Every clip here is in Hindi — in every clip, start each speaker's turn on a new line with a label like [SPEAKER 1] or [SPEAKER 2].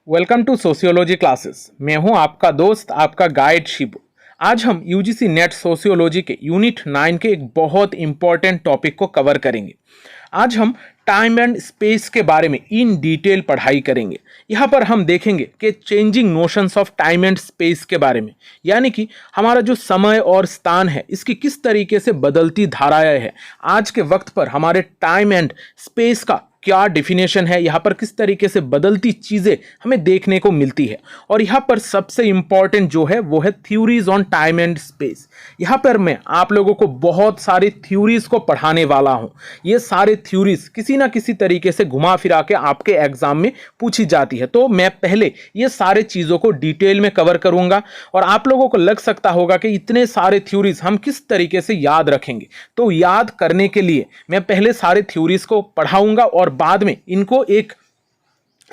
[SPEAKER 1] Welcome to sociology classes. मैं हूं आपका दोस्त, आपका गाइड शिबू। आज हम यूजीसी नेट सोशियोलॉजी के यूनिट 9 के एक बहुत इंपॉर्टेंट टॉपिक को कवर करेंगे। आज हम टाइम एंड स्पेस के बारे में इन डिटेल पढ़ाई करेंगे। यहाँ पर हम देखेंगे कि changing notions of time and space के बारे में, यानी कि हमारा जो समय और स्थान है इसकी किस तरीके से बदलती धाराएं है। आज के वक्त पर हमारे टाइम एंड स्पेस का क्या डिफिनेशन है, यहाँ पर किस तरीके से बदलती चीज़ें हमें देखने को मिलती है। और यहाँ पर सबसे इंपॉर्टेंट जो है वो है theories on time and space. यहाँ पर मैं आप लोगों को बहुत सारी थ्योरीज को पढ़ाने वाला हूँ। ये सारे थ्योरीज किसी ना किसी तरीके से घुमा फिरा के आपके एग्जाम में पूछी जाती है, तो मैं पहले ये सारे चीज़ों को डिटेल में कवर करूँगा। और आप लोगों को लग सकता होगा कि इतने सारे थ्योरीज हम किस तरीके से याद रखेंगे, तो याद करने के लिए मैं पहले सारे थ्योरीज को पढ़ाऊँगा और बाद में इनको एक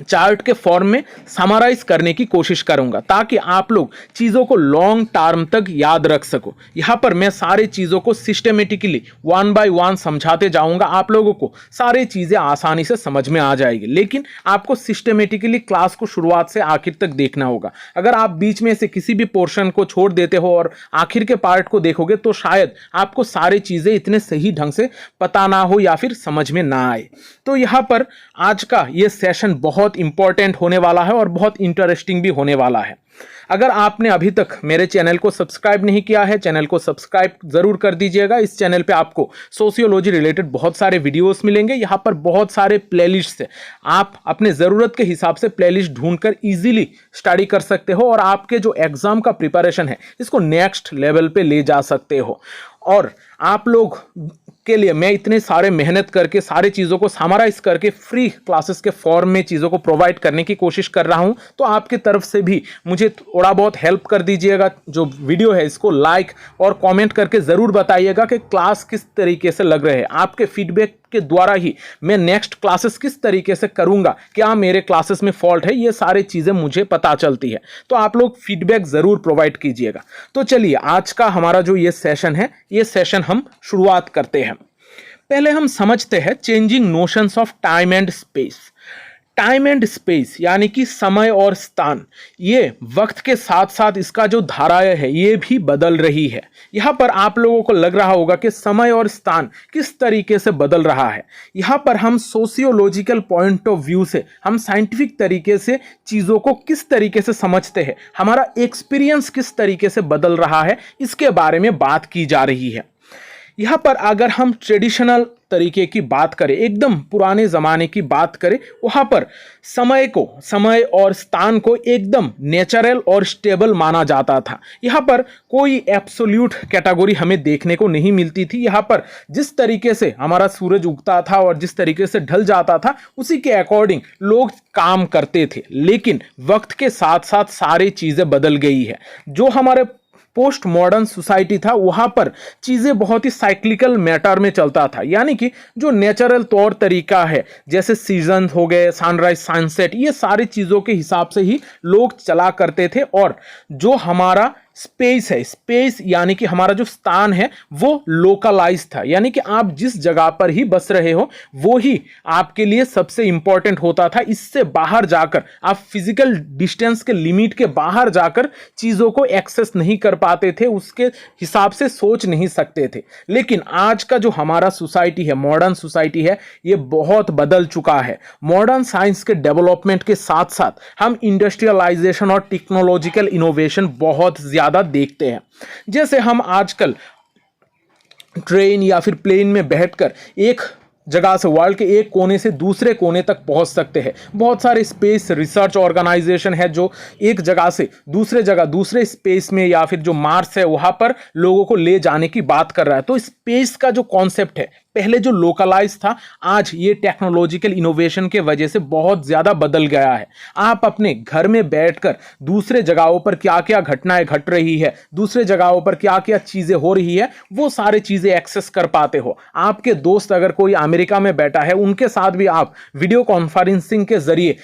[SPEAKER 1] चार्ट के फॉर्म में समराइज करने की कोशिश करूंगा, ताकि आप लोग चीज़ों को लॉन्ग टर्म तक याद रख सको। यहाँ पर मैं सारी चीज़ों को सिस्टमेटिकली वन बाय वन समझाते जाऊंगा। आप लोगों को सारी चीज़ें आसानी से समझ में आ जाएगी, लेकिन आपको सिस्टमेटिकली क्लास को शुरुआत से आखिर तक देखना होगा। अगर आप बीच में से किसी भी पोर्शन को छोड़ देते हो और आखिर के पार्ट को देखोगे तो शायद आपको सारी चीज़ें इतने सही ढंग से पता ना हो या फिर समझ में ना आए। तो यहाँ पर आज का ये सेशन बहुत इंपॉर्टेंट होने वाला है और बहुत इंटरेस्टिंग भी होने वाला है। अगर आपने अभी तक मेरे चैनल को सब्सक्राइब नहीं किया है, चैनल को सब्सक्राइब जरूर कर दीजिएगा। इस चैनल पे आपको सोशियोलॉजी रिलेटेड बहुत सारे वीडियोस मिलेंगे। यहाँ पर बहुत सारे प्लेलिस्ट है, आप अपने ज़रूरत के हिसाब से प्लेलिस्ट ढूंढकर इजीली स्टडी कर सकते हो और आपके जो एग्जाम का प्रिपरेशन है इसको नेक्स्ट लेवल पे ले जा सकते हो। और आप लोग के लिए मैं इतने सारे मेहनत करके सारी चीज़ों को समराइज करके फ्री क्लासेस के फॉर्म में चीज़ों को प्रोवाइड करने की कोशिश कर रहा हूं, तो आपकी तरफ से भी मुझे थोड़ा बहुत हेल्प कर दीजिएगा। जो वीडियो है इसको लाइक और कमेंट करके ज़रूर बताइएगा कि क्लास किस तरीके से लग रहे हैं। आपके फीडबैक के द्वारा ही मैं नेक्स्ट क्लासेस किस तरीके से करूंगा, क्या मेरे क्लासेस में फॉल्ट है, ये सारी चीज़ें मुझे पता चलती है। तो आप लोग फीडबैक ज़रूर प्रोवाइड कीजिएगा। तो चलिए आज का हमारा जो ये सेशन है, ये सेशन हम शुरुआत करते हैं। पहले हम समझते हैं changing notions of time and space. Time and space यानी कि समय और स्थान, ये वक्त के साथ साथ इसका जो धाराएं है ये भी बदल रही है। यहाँ पर आप लोगों को लग रहा होगा कि समय और स्थान किस तरीके से बदल रहा है। यहाँ पर हम सोशियोलॉजिकल पॉइंट ऑफ व्यू से, हम साइंटिफिक तरीके से चीज़ों को किस तरीके से समझते हैं, हमारा एक्सपीरियंस किस तरीके से बदल रहा है, इसके बारे में बात की जा रही है। यहाँ पर अगर हम ट्रेडिशनल तरीके की बात करें, एकदम पुराने ज़माने की बात करें, वहाँ पर समय और स्थान को एकदम नेचुरल और स्टेबल माना जाता था। यहाँ पर कोई एब्सोल्यूट कैटेगरी हमें देखने को नहीं मिलती थी। यहाँ पर जिस तरीके से हमारा सूरज उगता था और जिस तरीके से ढल जाता था उसी के अकॉर्डिंग लोग काम करते थे। लेकिन वक्त के साथ साथ सारी चीज़ें बदल गई है। जो हमारे पोस्ट मॉडर्न सोसाइटी था वहाँ पर चीज़ें बहुत ही साइक्लिकल मैटर में चलता था, यानी कि जो नेचुरल तौर तरीका है, जैसे सीजन हो गए, सनराइज सनसेट, ये सारी चीज़ों के हिसाब से ही लोग चला करते थे। और जो हमारा स्पेस है, स्पेस यानी कि हमारा जो स्थान है वो लोकलाइज था, यानी कि आप जिस जगह पर ही बस रहे हो वो ही आपके लिए सबसे इंपॉर्टेंट होता था। इससे बाहर जाकर आप फिजिकल डिस्टेंस के लिमिट के बाहर जाकर चीज़ों को एक्सेस नहीं कर पाते थे, उसके हिसाब से सोच नहीं सकते थे। लेकिन आज का जो हमारा सोसाइटी है, मॉडर्न सोसाइटी है, ये बहुत बदल चुका है। मॉडर्न साइंस के डेवलपमेंट के साथ साथ हम इंडस्ट्रियलाइजेशन और टेक्नोलॉजिकल इनोवेशन बहुत ज़्यादा देखते हैं। जैसे हम आजकल ट्रेन या फिर प्लेन में बैठकर एक जगह से, वर्ल्ड के एक कोने से दूसरे कोने तक पहुंच सकते हैं। बहुत सारे स्पेस रिसर्च ऑर्गेनाइजेशन है जो एक जगह से दूसरे जगह, दूसरे स्पेस में या फिर जो मार्स है वहां पर लोगों को ले जाने की बात कर रहा है। तो स्पेस का जो कॉन्सेप्ट है, पहले जो लोकलाइज था, आज ये टेक्नोलॉजिकल इनोवेशन के वजह से बहुत ज़्यादा बदल गया है। आप अपने घर में बैठकर दूसरे जगहों पर क्या क्या घटनाएं घट रही है, दूसरे जगहों पर क्या क्या चीज़ें हो रही है, वो सारी चीज़ें एक्सेस कर पाते हो। आपके दोस्त अगर कोई अमेरिका में बैठा है, उनके साथ भी आप वीडियो कॉन्फ्रेंसिंग के जरिए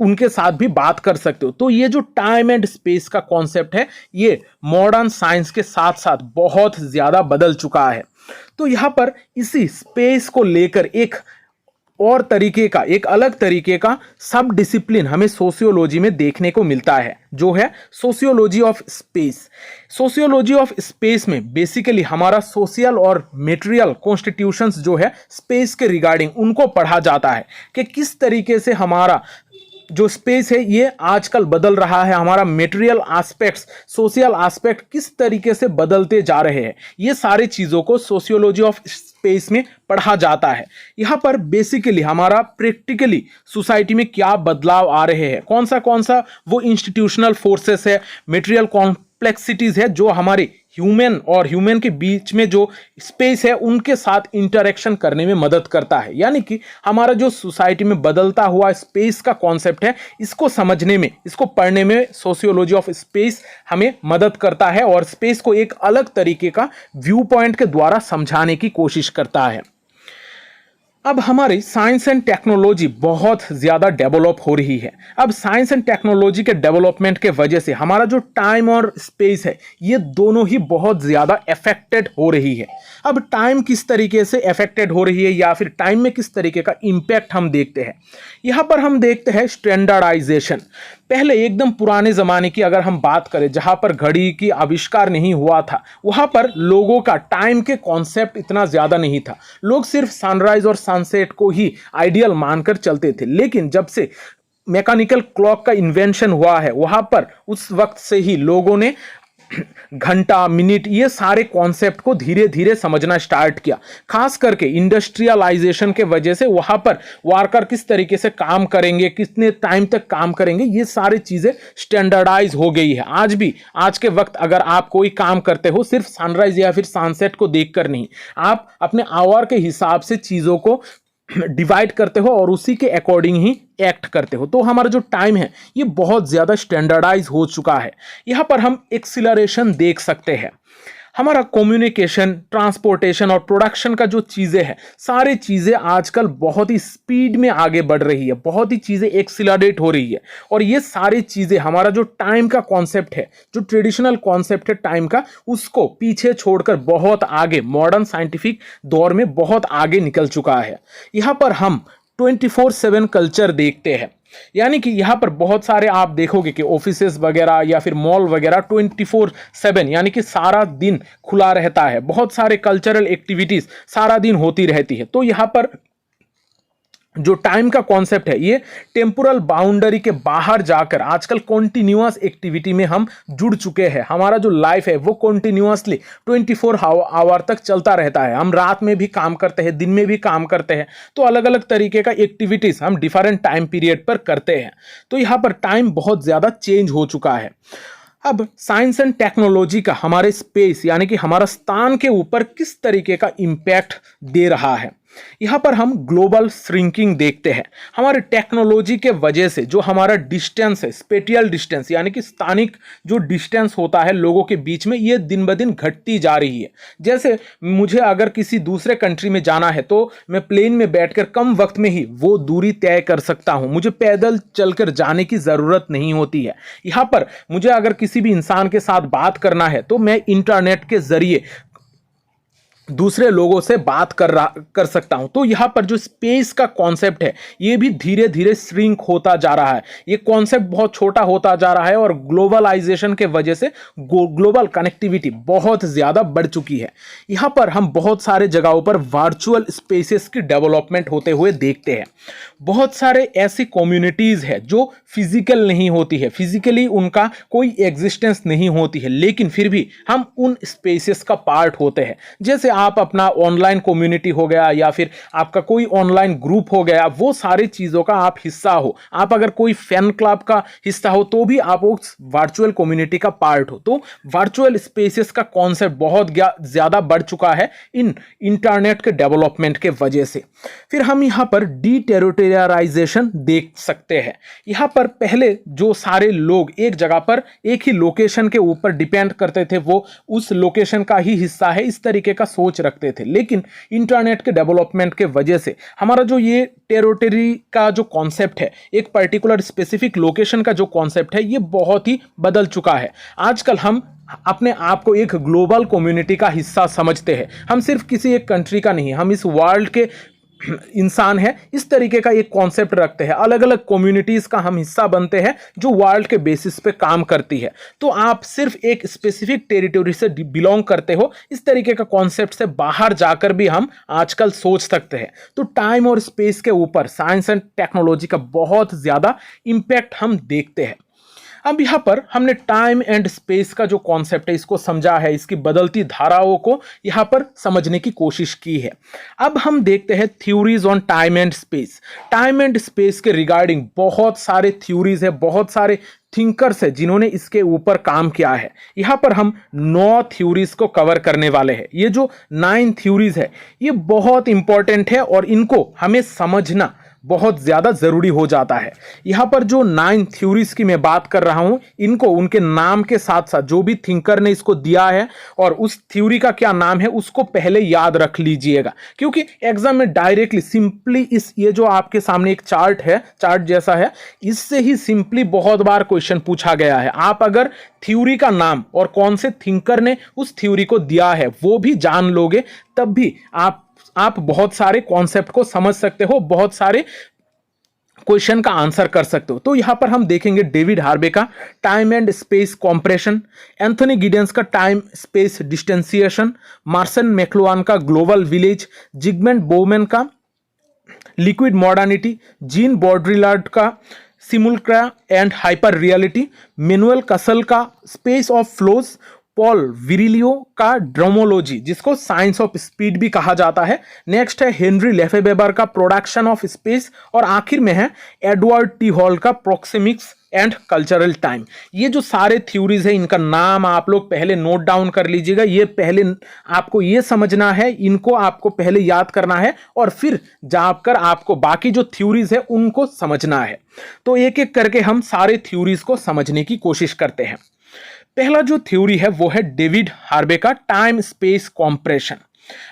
[SPEAKER 1] उनके साथ भी बात कर सकते हो। तो ये जो टाइम एंड स्पेस का कॉन्सेप्ट है, ये मॉडर्न साइंस के साथ साथ बहुत ज़्यादा बदल चुका है। तो यहाँ पर इसी स्पेस को लेकर एक और तरीके का, एक अलग तरीके का सब डिसिप्लिन हमें सोशियोलॉजी में देखने को मिलता है, जो है sociology of space. Sociology of space में बेसिकली हमारा सोशल और मेटेरियल कॉन्स्टिट्यूशंस जो है स्पेस के रिगार्डिंग उनको पढ़ा जाता है कि किस तरीके से हमारा जो स्पेस है ये आजकल बदल रहा है, हमारा मेटेरियल एस्पेक्ट्स, सोशल एस्पेक्ट किस तरीके से बदलते जा रहे हैं, ये सारी चीज़ों को सोशियोलॉजी ऑफ स्पेस में पढ़ा जाता है। यहाँ पर बेसिकली हमारा प्रैक्टिकली सोसाइटी में क्या बदलाव आ रहे हैं, कौन सा वो इंस्टीट्यूशनल फोर्सेस है, मेटेरियल कॉम्प्लेक्सिटीज है जो हमारे ह्यूमन के बीच में जो स्पेस है उनके साथ इंटरेक्शन करने में मदद करता है। यानी कि हमारा जो सोसाइटी में बदलता हुआ स्पेस का कॉन्सेप्ट है, इसको समझने में, इसको पढ़ने में सोशियोलॉजी ऑफ स्पेस हमें मदद करता है और स्पेस को एक अलग तरीके का व्यू पॉइंट के द्वारा समझाने की कोशिश करता है। अब हमारी साइंस एंड टेक्नोलॉजी बहुत ज़्यादा डेवलप हो रही है। अब साइंस एंड टेक्नोलॉजी के डेवलपमेंट के वजह से हमारा जो टाइम और स्पेस है ये दोनों ही बहुत ज़्यादा अफेक्टेड हो रही है। अब टाइम किस तरीके से अफेक्टेड हो रही है या फिर टाइम में किस तरीके का इम्पैक्ट हम देखते हैं, यहाँ पर हम देखते हैं स्टैंडर्डाइजेशन। पहले एकदम पुराने ज़माने की अगर हम बात करें, जहाँ पर घड़ी की आविष्कार नहीं हुआ था, वहाँ पर लोगों का टाइम के कॉन्सेप्ट इतना ज़्यादा नहीं था। लोग सिर्फ सनराइज और सनसेट को ही आइडियल मानकर चलते थे। लेकिन जब से मैकेनिकल क्लॉक का इन्वेंशन हुआ है, वहाँ पर उस वक्त से ही लोगों ने घंटा, मिनट, ये सारे कॉन्सेप्ट को धीरे धीरे समझना स्टार्ट किया। खास करके इंडस्ट्रियलाइजेशन के वजह से वहां पर वर्कर किस तरीके से काम करेंगे, कितने टाइम तक काम करेंगे, ये सारी चीजें स्टैंडर्डाइज हो गई है। आज भी, आज के वक्त अगर आप कोई काम करते हो सिर्फ सनराइज या फिर सनसेट को देखकर नहीं, आप अपने आवर के हिसाब से चीजों को डिवाइड करते हो और उसी के अकॉर्डिंग ही एक्ट करते हो। तो हमारा जो टाइम है ये बहुत ज़्यादा स्टैंडर्डाइज हो चुका है। यहाँ पर हम एक्सीलरेशन देख सकते हैं। हमारा कम्युनिकेशन, ट्रांसपोर्टेशन और प्रोडक्शन का जो चीज़ें हैं, सारी चीज़ें आजकल बहुत ही स्पीड में आगे बढ़ रही है, बहुत ही चीज़ें एक्सीलरेट हो रही है। और ये सारी चीज़ें हमारा जो टाइम का कॉन्सेप्ट है, जो ट्रेडिशनल कॉन्सेप्ट है टाइम का, उसको पीछे छोड़कर बहुत आगे मॉडर्न साइंटिफिक दौर में बहुत आगे निकल चुका है। यहाँ पर हम 24/7 कल्चर देखते हैं। यानी कि यहाँ पर बहुत सारे आप देखोगे कि ऑफिसेज वगैरह या फिर मॉल वगैरह 24/7 यानी कि सारा दिन खुला रहता है। बहुत सारे कल्चरल एक्टिविटीज सारा दिन होती रहती है। तो यहाँ पर जो टाइम का कॉन्सेप्ट है ये टेम्पोरल बाउंड्री के बाहर जाकर आजकल कॉन्टिन्यूअस एक्टिविटी में हम जुड़ चुके हैं। हमारा जो लाइफ है वो कॉन्टिन्यूअसली 24 आवर तक चलता रहता है। हम रात में भी काम करते हैं, दिन में भी काम करते हैं। तो अलग अलग तरीके का एक्टिविटीज हम डिफरेंट टाइम पीरियड पर करते हैं। तो यहाँ पर टाइम बहुत ज़्यादा चेंज हो चुका है। अब साइंस एंड टेक्नोलॉजी का हमारे स्पेस यानी कि हमारा स्थान के ऊपर किस तरीके का इम्पैक्ट दे रहा है, यहाँ पर हम ग्लोबल श्रिंकिंग देखते हैं। हमारे टेक्नोलॉजी के वजह से जो हमारा डिस्टेंस है, स्पेटियल डिस्टेंस यानी कि स्थानिक जो डिस्टेंस होता है लोगों के बीच में, ये दिन ब दिन घटती जा रही है। जैसे मुझे अगर किसी दूसरे कंट्री में जाना है तो मैं प्लेन में बैठकर कम वक्त में ही वो दूरी तय कर सकता हूँ। मुझे पैदल चलकर जाने की ज़रूरत नहीं होती है। यहाँ पर मुझे अगर किसी भी इंसान के साथ बात करना है तो मैं इंटरनेट के जरिए दूसरे लोगों से बात कर सकता हूं। तो यहाँ पर जो स्पेस का कॉन्सेप्ट है ये भी धीरे धीरे श्रिंक होता जा रहा है। ये कॉन्सेप्ट बहुत छोटा होता जा रहा है और ग्लोबलाइजेशन के वजह से ग्लोबल कनेक्टिविटी बहुत ज़्यादा बढ़ चुकी है। यहाँ पर हम बहुत सारे जगहों पर वर्चुअल स्पेसेस की डेवलपमेंट होते हुए देखते हैं। बहुत सारे ऐसी कम्युनिटीज़ है जो फिजिकल नहीं होती है, फिजिकली उनका कोई एग्जिस्टेंस नहीं होती है, लेकिन फिर भी हम उन स्पेसेस का पार्ट होते हैं। जैसे आप अपना ऑनलाइन कम्युनिटी हो गया या फिर आपका कोई ऑनलाइन ग्रुप हो गया, वो सारी चीज़ों का आप हिस्सा हो। आप अगर कोई फैन क्लब का हिस्सा हो तो भी आप उस वर्चुअल कम्युनिटी का पार्ट हो। तो वर्चुअल स्पेसेस का कॉन्सेप्ट बहुत ज़्यादा बढ़ चुका है इन इंटरनेट के डेवलपमेंट के वजह से। फिर हम यहाँ पर डीटेरिटोरियलाइजेशन देख सकते हैं। यहाँ पर पहले जो सारे लोग एक जगह पर एक ही लोकेशन के ऊपर डिपेंड करते थे, वो उस लोकेशन का ही हिस्सा है, इस तरीके का सोच रखते थे। लेकिन इंटरनेट के डेवलपमेंट के वजह से हमारा जो ये टेरिटरी का जो कॉन्सेप्ट है, एक पर्टिकुलर स्पेसिफिक लोकेशन का जो कॉन्सेप्ट है, ये बहुत ही बदल चुका है। आजकल हम अपने आप को एक ग्लोबल कम्युनिटी का हिस्सा समझते हैं। हम सिर्फ किसी एक कंट्री का नहीं, हम इस वर्ल्ड के इंसान है, इस तरीके का एक कॉन्सेप्ट रखते हैं। अलग अलग कम्युनिटीज का हम हिस्सा बनते हैं जो वर्ल्ड के बेसिस पे काम करती है। तो आप सिर्फ एक स्पेसिफिक टेरिटोरी से बिलोंग करते हो, इस तरीके का कॉन्सेप्ट से बाहर जाकर भी हम आजकल सोच सकते हैं। तो टाइम और स्पेस के ऊपर साइंस एंड टेक्नोलॉजी का बहुत ज्यादा इंपैक्ट हम देखते हैं। अब यहाँ पर हमने टाइम एंड स्पेस का जो कॉन्सेप्ट है इसको समझा है, इसकी बदलती धाराओं को यहाँ पर समझने की कोशिश की है। अब हम देखते हैं theories on time and space. Time and space के रिगार्डिंग बहुत सारे थ्योरीज है, बहुत सारे थिंकर्स है जिन्होंने इसके ऊपर काम किया है। यहाँ पर हम 9 थ्योरीज को कवर करने वाले हैं। ये जो 9 थ्योरीज है ये बहुत इंपॉर्टेंट है और इनको हमें समझना बहुत ज़्यादा ज़रूरी हो जाता है। यहाँ पर जो 9 थ्योरीज की मैं बात कर रहा हूँ, इनको उनके नाम के साथ साथ जो भी थिंकर ने इसको दिया है और उस थ्योरी का क्या नाम है उसको पहले याद रख लीजिएगा, क्योंकि एग्जाम में डायरेक्टली सिंपली ये जो आपके सामने एक चार्ट है, चार्ट जैसा है, इससे ही सिंपली बहुत बार क्वेश्चन पूछा गया है। आप अगर थ्योरी का नाम और कौन से थिंकर ने उस थ्योरी को दिया है वो भी जान लोगे, तब भी आप बहुत सारे कॉन्सेप्ट को समझ सकते हो, बहुत सारे क्वेश्चन का आंसर कर सकते हो। तो यहां पर हम देखेंगे डेविड हार्वे का time and space compression, Anthony Giddens का टाइम स्पेस डिस्टेंसिएशन, मार्सन मैक्लुहान का ग्लोबल विलेज, जिगमेंट बोवेन का लिक्विड मॉडर्निटी, जीन बॉड्रिलार्ड का सिमुल्क्रा एंड हाइपर रियलिटी, मैनुअल कसल का स्पेस ऑफ फ्लोज, पॉल विरिलियो का ड्रोमोलॉजी जिसको साइंस ऑफ स्पीड भी कहा जाता है, नेक्स्ट है हेनरी लेफेवेबर का प्रोडक्शन ऑफ स्पेस, और आखिर में है एडवर्ड टी हॉल का प्रोक्सेमिक्स एंड कल्चरल टाइम। ये जो सारे थ्योरीज है इनका नाम आप लोग पहले नोट डाउन कर लीजिएगा। ये पहले आपको ये समझना है, इनको आपको पहले याद करना है और फिर जाकर आपको बाकी जो थ्योरीज है उनको समझना है। तो एक एक करके हम सारे थ्योरीज को समझने की कोशिश करते हैं। पहला जो थ्योरी है वो है डेविड हार्वे का टाइम स्पेस कॉम्प्रेशन।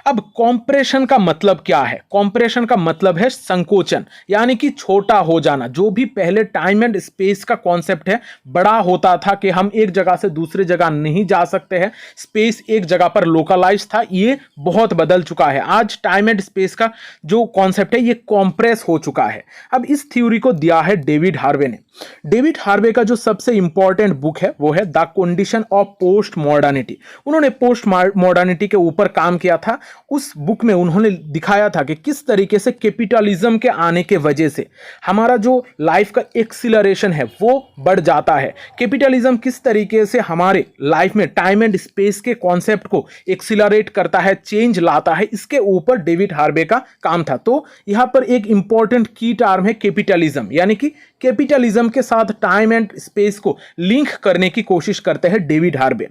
[SPEAKER 1] अब कॉम्प्रेशन का मतलब क्या है? कॉम्प्रेशन का मतलब है संकोचन, यानी कि छोटा हो जाना। जो भी पहले टाइम एंड स्पेस का कॉन्सेप्ट है बड़ा होता था कि हम एक जगह से दूसरी जगह नहीं जा सकते हैं, स्पेस एक जगह पर लोकलाइज था, ये बहुत बदल चुका है। आज टाइम एंड स्पेस का जो कॉन्सेप्ट है ये कॉम्प्रेस हो चुका है। अब इस थ्योरी को दिया है डेविड हार्वे ने। डेविड हार्वे का जो सबसे इंपॉर्टेंट बुक है वो है the condition of post modernity. उन्होंने पोस्ट मॉडर्निटी के ऊपर काम किया था। उस बुक में उन्होंने दिखाया था कि किस तरीके से कैपिटलिज्म के आने के वजह से हमारा जो लाइफ का एक्सीलरेशन है वो बढ़ जाता है। कैपिटलिज्म किस तरीके से हमारे लाइफ में टाइम एंड स्पेस के कॉन्सेप्ट को एक्सीलरेट करता है, चेंज लाता है, इसके ऊपर डेविड हार्वे का काम था। तो यहां पर एक इंपॉर्टेंट की टर्म है कैपिटलिज्म, यानी कि कैपिटलिज्म के साथ टाइम एंड स्पेस को लिंक करने की कोशिश करते हैं डेविड हार्वे।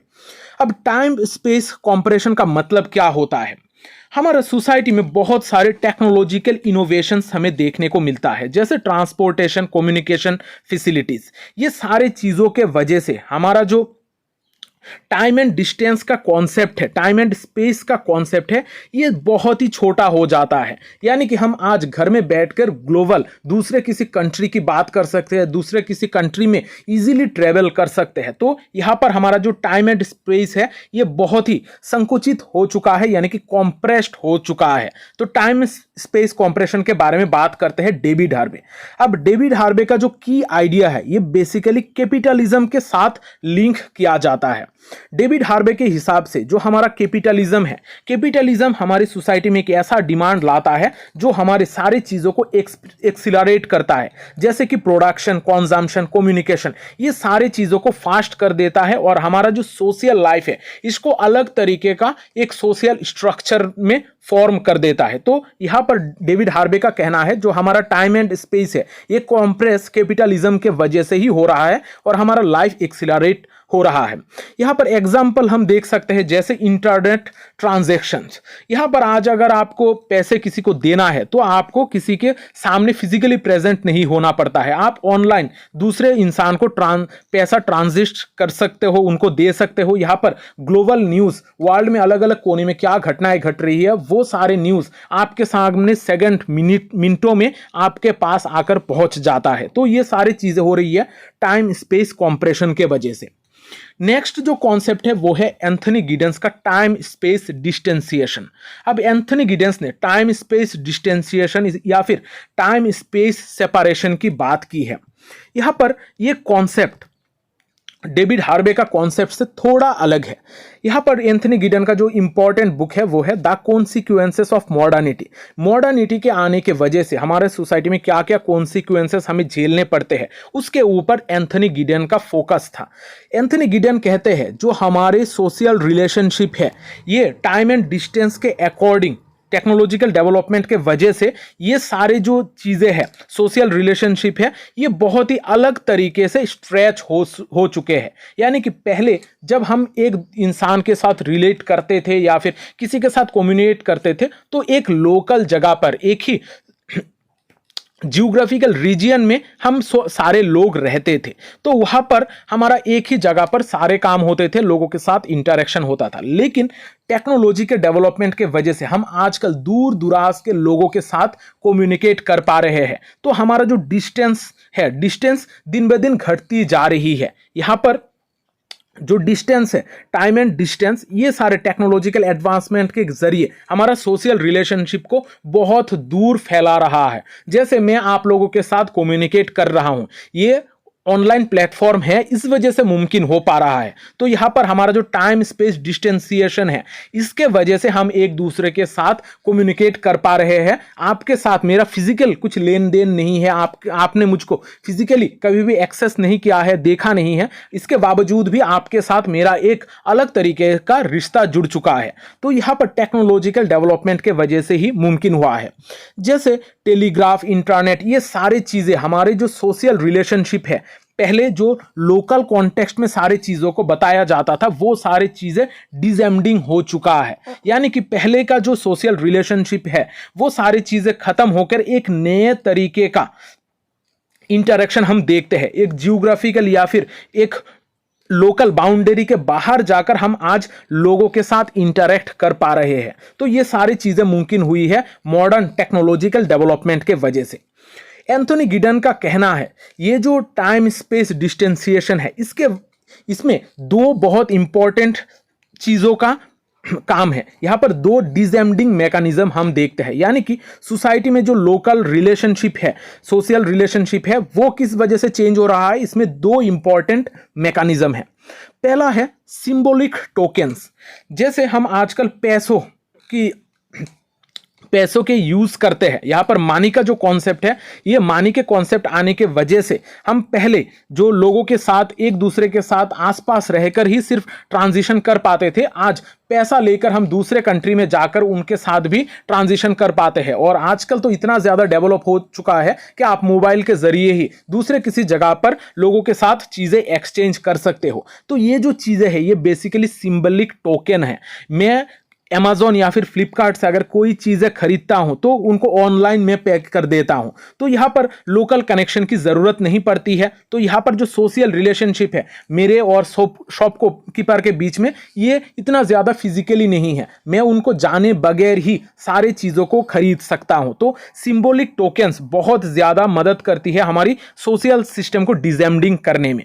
[SPEAKER 1] अब टाइम स्पेस कॉम्प्रेशन का मतलब क्या होता है? हमारे सोसाइटी में बहुत सारे टेक्नोलॉजिकल इनोवेशंस हमें देखने को मिलता है, जैसे ट्रांसपोर्टेशन, कम्युनिकेशन फैसिलिटीज। ये सारे चीजों के वजह से हमारा जो टाइम एंड डिस्टेंस का कॉन्सेप्ट है, टाइम एंड स्पेस का कॉन्सेप्ट है, ये बहुत ही छोटा हो जाता है। यानी कि हम आज घर में बैठकर ग्लोबल दूसरे किसी कंट्री की बात कर सकते हैं, दूसरे किसी कंट्री में इजीली ट्रेवल कर सकते हैं। तो यहाँ पर हमारा जो टाइम एंड स्पेस है ये बहुत ही संकुचित हो चुका है, यानी कि कॉम्प्रेस्ड हो चुका है। तो टाइम स्पेस कॉम्प्रेशन के बारे में बात करते हैं डेविड हार्वे। अब डेविड हार्वे का जो की आइडिया है ये बेसिकली कैपिटलिज्म के साथ लिंक किया जाता है। डेविड हार्वे के हिसाब से जो हमारा कैपिटलिज्म है, कैपिटलिज्म हमारी सोसाइटी में एक ऐसा डिमांड लाता है जो हमारे सारी चीजों को एक्सिलरेट करता है, जैसे कि प्रोडक्शन, कंजम्पशन, कम्युनिकेशन, ये सारी चीजों को फास्ट कर देता है और हमारा जो सोशल लाइफ है इसको अलग तरीके का एक सोशल स्ट्रक्चर में फॉर्म कर देता है। तो यहां पर डेविड हार्वे का कहना है जो हमारा टाइम एंड स्पेस है ये कॉम्प्रेस कैपिटलिज्म के वजह से ही हो रहा है और हमारा लाइफ एक्सिलरेट हो रहा है। यहां पर एग्जाम्पल हम देख सकते हैं जैसे इंटरनेट ट्रांजैक्शंस। यहां पर आज अगर आपको पैसे किसी को देना है तो आपको किसी के सामने फिजिकली प्रेजेंट नहीं होना पड़ता है, आप ऑनलाइन दूसरे इंसान को पैसा ट्रांजिट कर सकते हो, उनको दे सकते हो। यहां पर ग्लोबल न्यूज, वर्ल्ड में अलग अलग कोने में क्या घटनाएं घट रही है वो सारे न्यूज आपके सामने सेकंड, मिनटों में आपके पास आकर पहुंच जाता है। तो ये सारी चीजें हो रही है टाइम स्पेस कॉम्प्रेशन के वजह से। नेक्स्ट जो कॉन्सेप्ट है वो है एंथनी गिडेंस का टाइम स्पेस डिस्टेंसिएशन। अब एंथनी गिडेंस ने टाइम स्पेस डिस्टेंसिएशन या फिर टाइम स्पेस सेपरेशन की बात की है। यहां पर ये कॉन्सेप्ट डेविड हार्वे का कॉन्सेप्ट से थोड़ा अलग है। यहां पर एंथनी गिडेन का जो इंपॉर्टेंट बुक है वो है the consequences of modernity. Modernity के आने के वजह से हमारे सोसाइटी में क्या क्या कॉन्सिक्वेंसेस हमें झेलने पड़ते हैं उसके ऊपर एंथनी गिडेन का फोकस था। एंथनी गिडेन कहते हैं जो हमारे सोशल रिलेशनशिप है ये टाइम एंड डिस्टेंस के अकॉर्डिंग टेक्नोलॉजिकल डेवलपमेंट के वजह से ये सारे जो चीज़ें हैं सोशल रिलेशनशिप है ये बहुत ही अलग तरीके से स्ट्रेच हो चुके हैं। यानी कि पहले जब हम एक इंसान के साथ रिलेट करते थे या फिर किसी के साथ कम्युनिकेट करते थे तो एक लोकल जगह पर एक ही जियोग्राफिकल रीजियन में हम सारे लोग रहते थे, तो वहाँ पर हमारा एक ही जगह पर सारे काम होते थे, लोगों के साथ इंटरेक्शन होता था। लेकिन टेक्नोलॉजी के डेवलपमेंट के वजह से हम आजकल दूर दराज के लोगों के साथ कम्युनिकेट कर पा रहे हैं, तो हमारा जो डिस्टेंस है डिस्टेंस दिन ब दिन घटती जा रही है। यहाँ पर जो डिस्टेंस है टाइम एंड डिस्टेंस ये सारे टेक्नोलॉजिकल एडवांसमेंट के जरिए हमारा सोशल रिलेशनशिप को बहुत दूर फैला रहा है। जैसे मैं आप लोगों के साथ कम्युनिकेट कर रहा हूं, ये ऑनलाइन प्लेटफॉर्म है, इस वजह से मुमकिन हो पा रहा है। तो यहाँ पर हमारा जो टाइम स्पेस डिस्टेंसिएशन है इसके वजह से हम एक दूसरे के साथ कम्युनिकेट कर पा रहे हैं। आपके साथ मेरा फिजिकल कुछ लेन देन नहीं है, आपने मुझको फिजिकली कभी भी एक्सेस नहीं किया है, देखा नहीं है, इसके बावजूद भी आपके साथ मेरा एक अलग तरीके का रिश्ता जुड़ चुका है। तो यहाँ पर टेक्नोलॉजिकल डेवलपमेंट के वजह से ही मुमकिन हुआ है। जैसे टेलीग्राफ, इंटरनेट, ये सारी चीज़ें हमारे जो सोशल रिलेशनशिप है पहले जो लोकल कॉन्टेक्स्ट में सारी चीज़ों को बताया जाता था वो सारी चीज़ें डिसएंडिंग हो चुका है। यानी कि पहले का जो सोशल रिलेशनशिप है वो सारी चीज़ें खत्म होकर एक नए तरीके का इंटरेक्शन हम देखते हैं। एक जियोग्राफिकल या फिर एक लोकल बाउंड्री के बाहर जाकर हम आज लोगों के साथ इंटरेक्ट कर पा रहे हैं। तो ये सारी चीज़ें मुमकिन हुई है मॉडर्न टेक्नोलॉजिकल डेवलपमेंट के वजह से। एंथनी गिडेन का कहना है ये जो टाइम स्पेस डिस्टेंसिएशन है इसमें दो बहुत इंपॉर्टेंट चीज़ों का काम है। यहाँ पर दो डिसएंडिंग मैकेनिज्म हम देखते हैं। यानी कि सोसाइटी में जो लोकल रिलेशनशिप है, सोशल रिलेशनशिप है, वो किस वजह से चेंज हो रहा है, इसमें दो इंपॉर्टेंट मैकेनिज्म है। पहला है सिंबॉलिक टोकन्स। जैसे हम आजकल पैसों के यूज करते हैं, यहाँ पर मानी का जो कॉन्सेप्ट है ये मानी के कॉन्सेप्ट आने के वजह से हम पहले जो लोगों के साथ एक दूसरे के साथ आसपास रहकर ही सिर्फ ट्रांजिशन कर पाते थे, आज पैसा लेकर हम दूसरे कंट्री में जाकर उनके साथ भी ट्रांजिशन कर पाते हैं। और आजकल तो इतना ज़्यादा डेवलप हो चुका है कि आप मोबाइल के ज़रिए ही दूसरे किसी जगह पर लोगों के साथ चीज़ें एक्सचेंज कर सकते हो। तो ये जो चीज़ें हैं ये बेसिकली सिंबलिक टोकन है। मैं अमेज़ॉन या फिर फ्लिपकार्ट से अगर कोई चीज़ें खरीदता हूं तो उनको ऑनलाइन में पैक कर देता हूं, तो यहाँ पर लोकल कनेक्शन की ज़रूरत नहीं पड़ती है। तो यहाँ पर जो सोशल रिलेशनशिप है मेरे और शॉप कीपर के बीच में ये इतना ज़्यादा फिजिकली नहीं है, मैं उनको जाने बगैर ही सारी चीज़ों को खरीद सकता हूँ। तो सिंबॉलिक टोकन्स बहुत ज़्यादा मदद करती है हमारी सोशल सिस्टम को डिसएंडिंग करने में।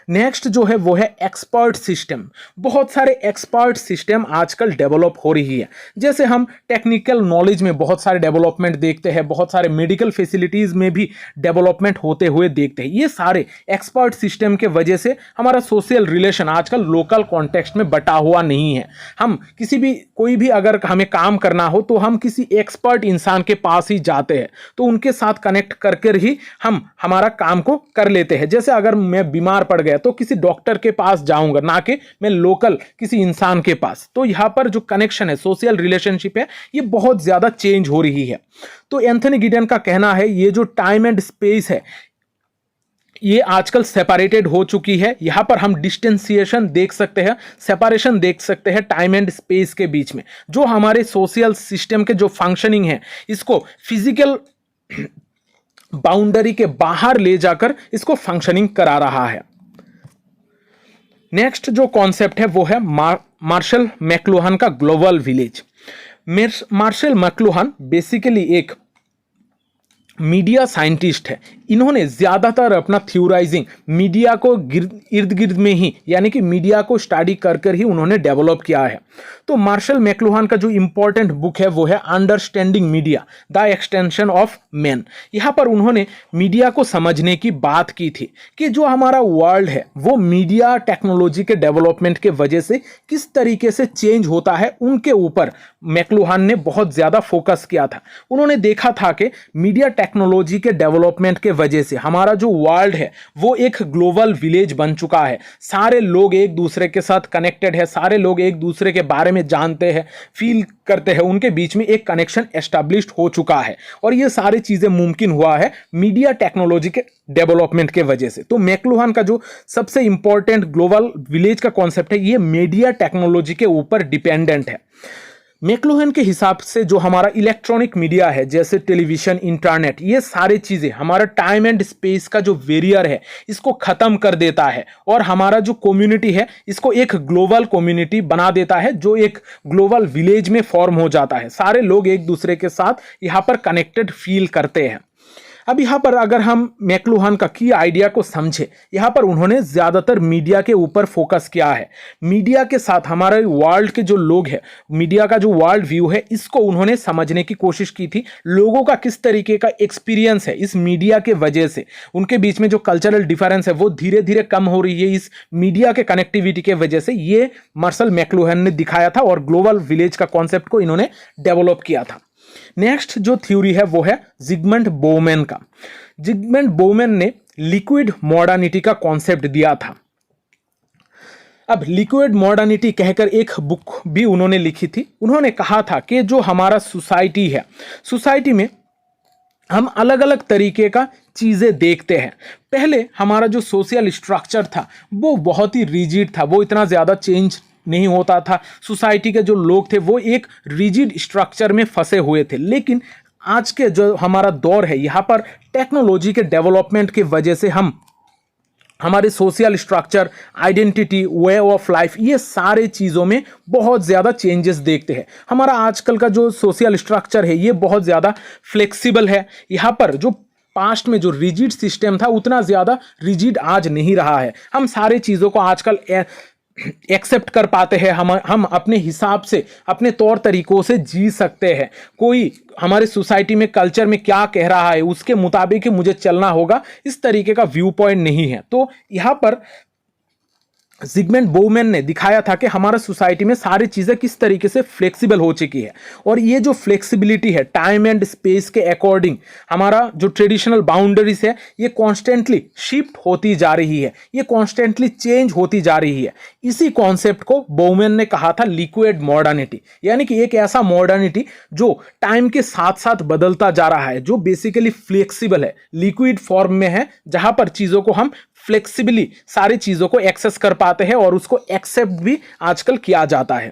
[SPEAKER 1] नेक्स्ट जो है वो है एक्सपर्ट सिस्टम। बहुत सारे एक्सपर्ट सिस्टम आजकल डेवलप हो रही है। जैसे हम टेक्निकल नॉलेज में बहुत सारे डेवलपमेंट देखते हैं, बहुत सारे मेडिकल फैसिलिटीज में भी डेवलपमेंट होते हुए देखते हैं। ये सारे एक्सपर्ट सिस्टम के वजह से हमारा सोशल रिलेशन आजकल लोकल कॉन्टेक्स्ट में बटा हुआ नहीं है। हम कोई भी अगर हमें काम करना हो तो हम किसी एक्सपर्ट इंसान के पास ही जाते हैं, तो उनके साथ कनेक्ट करके ही हम हमारा काम को कर लेते हैं। जैसे अगर मैं बीमार पड़ गया तो किसी डॉक्टर के पास जाऊंगा, ना कि मैं लोकल किसी इंसान के पास। तो यहां पर जो कनेक्शन है, सोशल रिलेशनशिप है, ये बहुत ज्यादा चेंज हो रही है। तो एंथनी गिडेन का कहना है ये जो टाइम एंड स्पेस है ये आजकल सेपरेटेड हो चुकी है। यहां पर हम डिस्टेंसिएशन देख सकते हैं, सेपरेशन देख सकते हैं टाइम एंड स्पेस के बीच में। जो हमारे सोशल सिस्टम के जो फंक्शनिंग है इसको फिजिकल बाउंड्री के बाहर ले जाकर इसको फंक्शनिंग करा रहा है। नेक्स्ट जो कॉन्सेप्ट है वो है मार्शल मैक्लुहान का ग्लोबल विलेज। मार्शल मैक्लुहान बेसिकली एक मीडिया साइंटिस्ट है, इन्होंने ज़्यादातर अपना थ्योराइजिंग मीडिया को इर्द गिर्द में ही, यानी कि मीडिया को स्टडी कर कर ही उन्होंने डेवलप किया है। तो मार्शल मैकलुहान का जो इंपॉर्टेंट बुक है वो है understanding media the extension of man. यहाँ पर उन्होंने मीडिया को समझने की बात की थी कि जो हमारा वर्ल्ड है वो मीडिया टेक्नोलॉजी के डेवलपमेंट के वजह से किस तरीके से चेंज होता है, उनके ऊपर मैकलुहान ने बहुत ज़्यादा फोकस किया था। उन्होंने देखा था कि मीडिया टेक्नोलॉजी के डेवलपमेंट के वजह से हमारा जो वर्ल्ड है वो एक ग्लोबल विलेज बन चुका है। सारे लोग एक दूसरे के साथ कनेक्टेड है, सारे लोग एक दूसरे के बारे में जानते हैं, फील करते हैं, उनके बीच में एक कनेक्शन एस्टैब्लिश्ड हो चुका है। और ये सारी चीज़ें मुमकिन हुआ है मीडिया टेक्नोलॉजी के डेवलपमेंट के वजह से। तो मैकलुहान का जो सबसे इंपॉर्टेंट ग्लोबल विलेज का कॉन्सेप्ट है ये मीडिया टेक्नोलॉजी के ऊपर डिपेंडेंट है। मैकलुहान के हिसाब से जो हमारा इलेक्ट्रॉनिक मीडिया है जैसे टेलीविजन, इंटरनेट, ये सारी चीज़ें हमारा टाइम एंड स्पेस का जो वेरियर है इसको ख़त्म कर देता है और हमारा जो कम्युनिटी है इसको एक ग्लोबल कम्युनिटी बना देता है, जो एक ग्लोबल विलेज में फॉर्म हो जाता है। सारे लोग एक दूसरे के साथ यहाँ पर कनेक्टेड फील करते हैं। अब यहाँ पर अगर हम मैकलुहान का की आइडिया को समझे, यहाँ पर उन्होंने ज़्यादातर मीडिया के ऊपर फोकस किया है। मीडिया के साथ हमारे वर्ल्ड के जो लोग हैं, मीडिया का जो वर्ल्ड व्यू है इसको उन्होंने समझने की कोशिश की थी। लोगों का किस तरीके का एक्सपीरियंस है इस मीडिया के वजह से, उनके बीच में जो कल्चरल डिफरेंस है वो धीरे धीरे कम हो रही है इस मीडिया के कनेक्टिविटी के वजह से। ये मार्शल मैकलुहान ने दिखाया था और ग्लोबल विलेज का कॉन्सेप्ट को इन्होंने डेवलप किया था। नेक्स्ट जो थ्योरी है वो है जिगमंड बोवेन का। जिगमंड बोवेन ने लिक्विड मॉडर्निटी का कॉन्सेप्ट दिया था। अब लिक्विड मॉडर्निटी कहकर एक बुक भी उन्होंने लिखी थी। उन्होंने कहा था कि जो हमारा सोसाइटी है, सोसाइटी में हम अलग अलग तरीके का चीज़ें देखते हैं। पहले हमारा जो सोशल स्ट्रक्चर था वो बहुत ही रिजिड था, वो इतना ज़्यादा चेंज नहीं होता था। सोसाइटी के जो लोग थे वो एक रिजिड स्ट्रक्चर में फंसे हुए थे। लेकिन आज के जो हमारा दौर है यहाँ पर टेक्नोलॉजी के डेवलपमेंट की वजह से हम हमारे social structure, identity, way of life, ये सारे चीज़ों में बहुत ज़्यादा चेंजेस देखते हैं। हमारा आजकल का जो सोशल स्ट्रक्चर है ये बहुत ज़्यादा फ्लेक्सिबल है। यहाँ पर जो पास्ट में जो रिजिड सिस्टम था उतना ज़्यादा रिजिड आज नहीं रहा है। हम सारे चीज़ों को आजकल एक्सेप्ट कर पाते हैं। हम अपने हिसाब से, अपने तौर तरीकों से जी सकते हैं। कोई हमारे सोसाइटी में कल्चर में क्या कह रहा है उसके मुताबिक ही मुझे चलना होगा, इस तरीके का व्यू पॉइंट नहीं है। तो यहाँ पर जिगमंड बोवेन ने दिखाया था कि हमारा सोसाइटी में सारी चीज़ें किस तरीके से फ्लेक्सिबल हो चुकी है। और ये जो फ्लेक्सिबिलिटी है टाइम एंड स्पेस के अकॉर्डिंग, हमारा जो ट्रेडिशनल बाउंड्रीज है ये कॉन्स्टेंटली शिफ्ट होती जा रही है, ये कॉन्स्टेंटली चेंज होती जा रही है। इसी कॉन्सेप्ट को बोवेन ने कहा था लिक्विड मॉडर्निटी, यानी कि एक ऐसा मॉडर्निटी जो टाइम के साथ साथ बदलता जा रहा है, जो बेसिकली फ्लेक्सिबल है, लिक्विड फॉर्म में है, जहां पर चीज़ों को हम फ्लेक्सिबली सारी चीज़ों को एक्सेस कर पाते हैं और उसको एक्सेप्ट भी आजकल किया जाता है।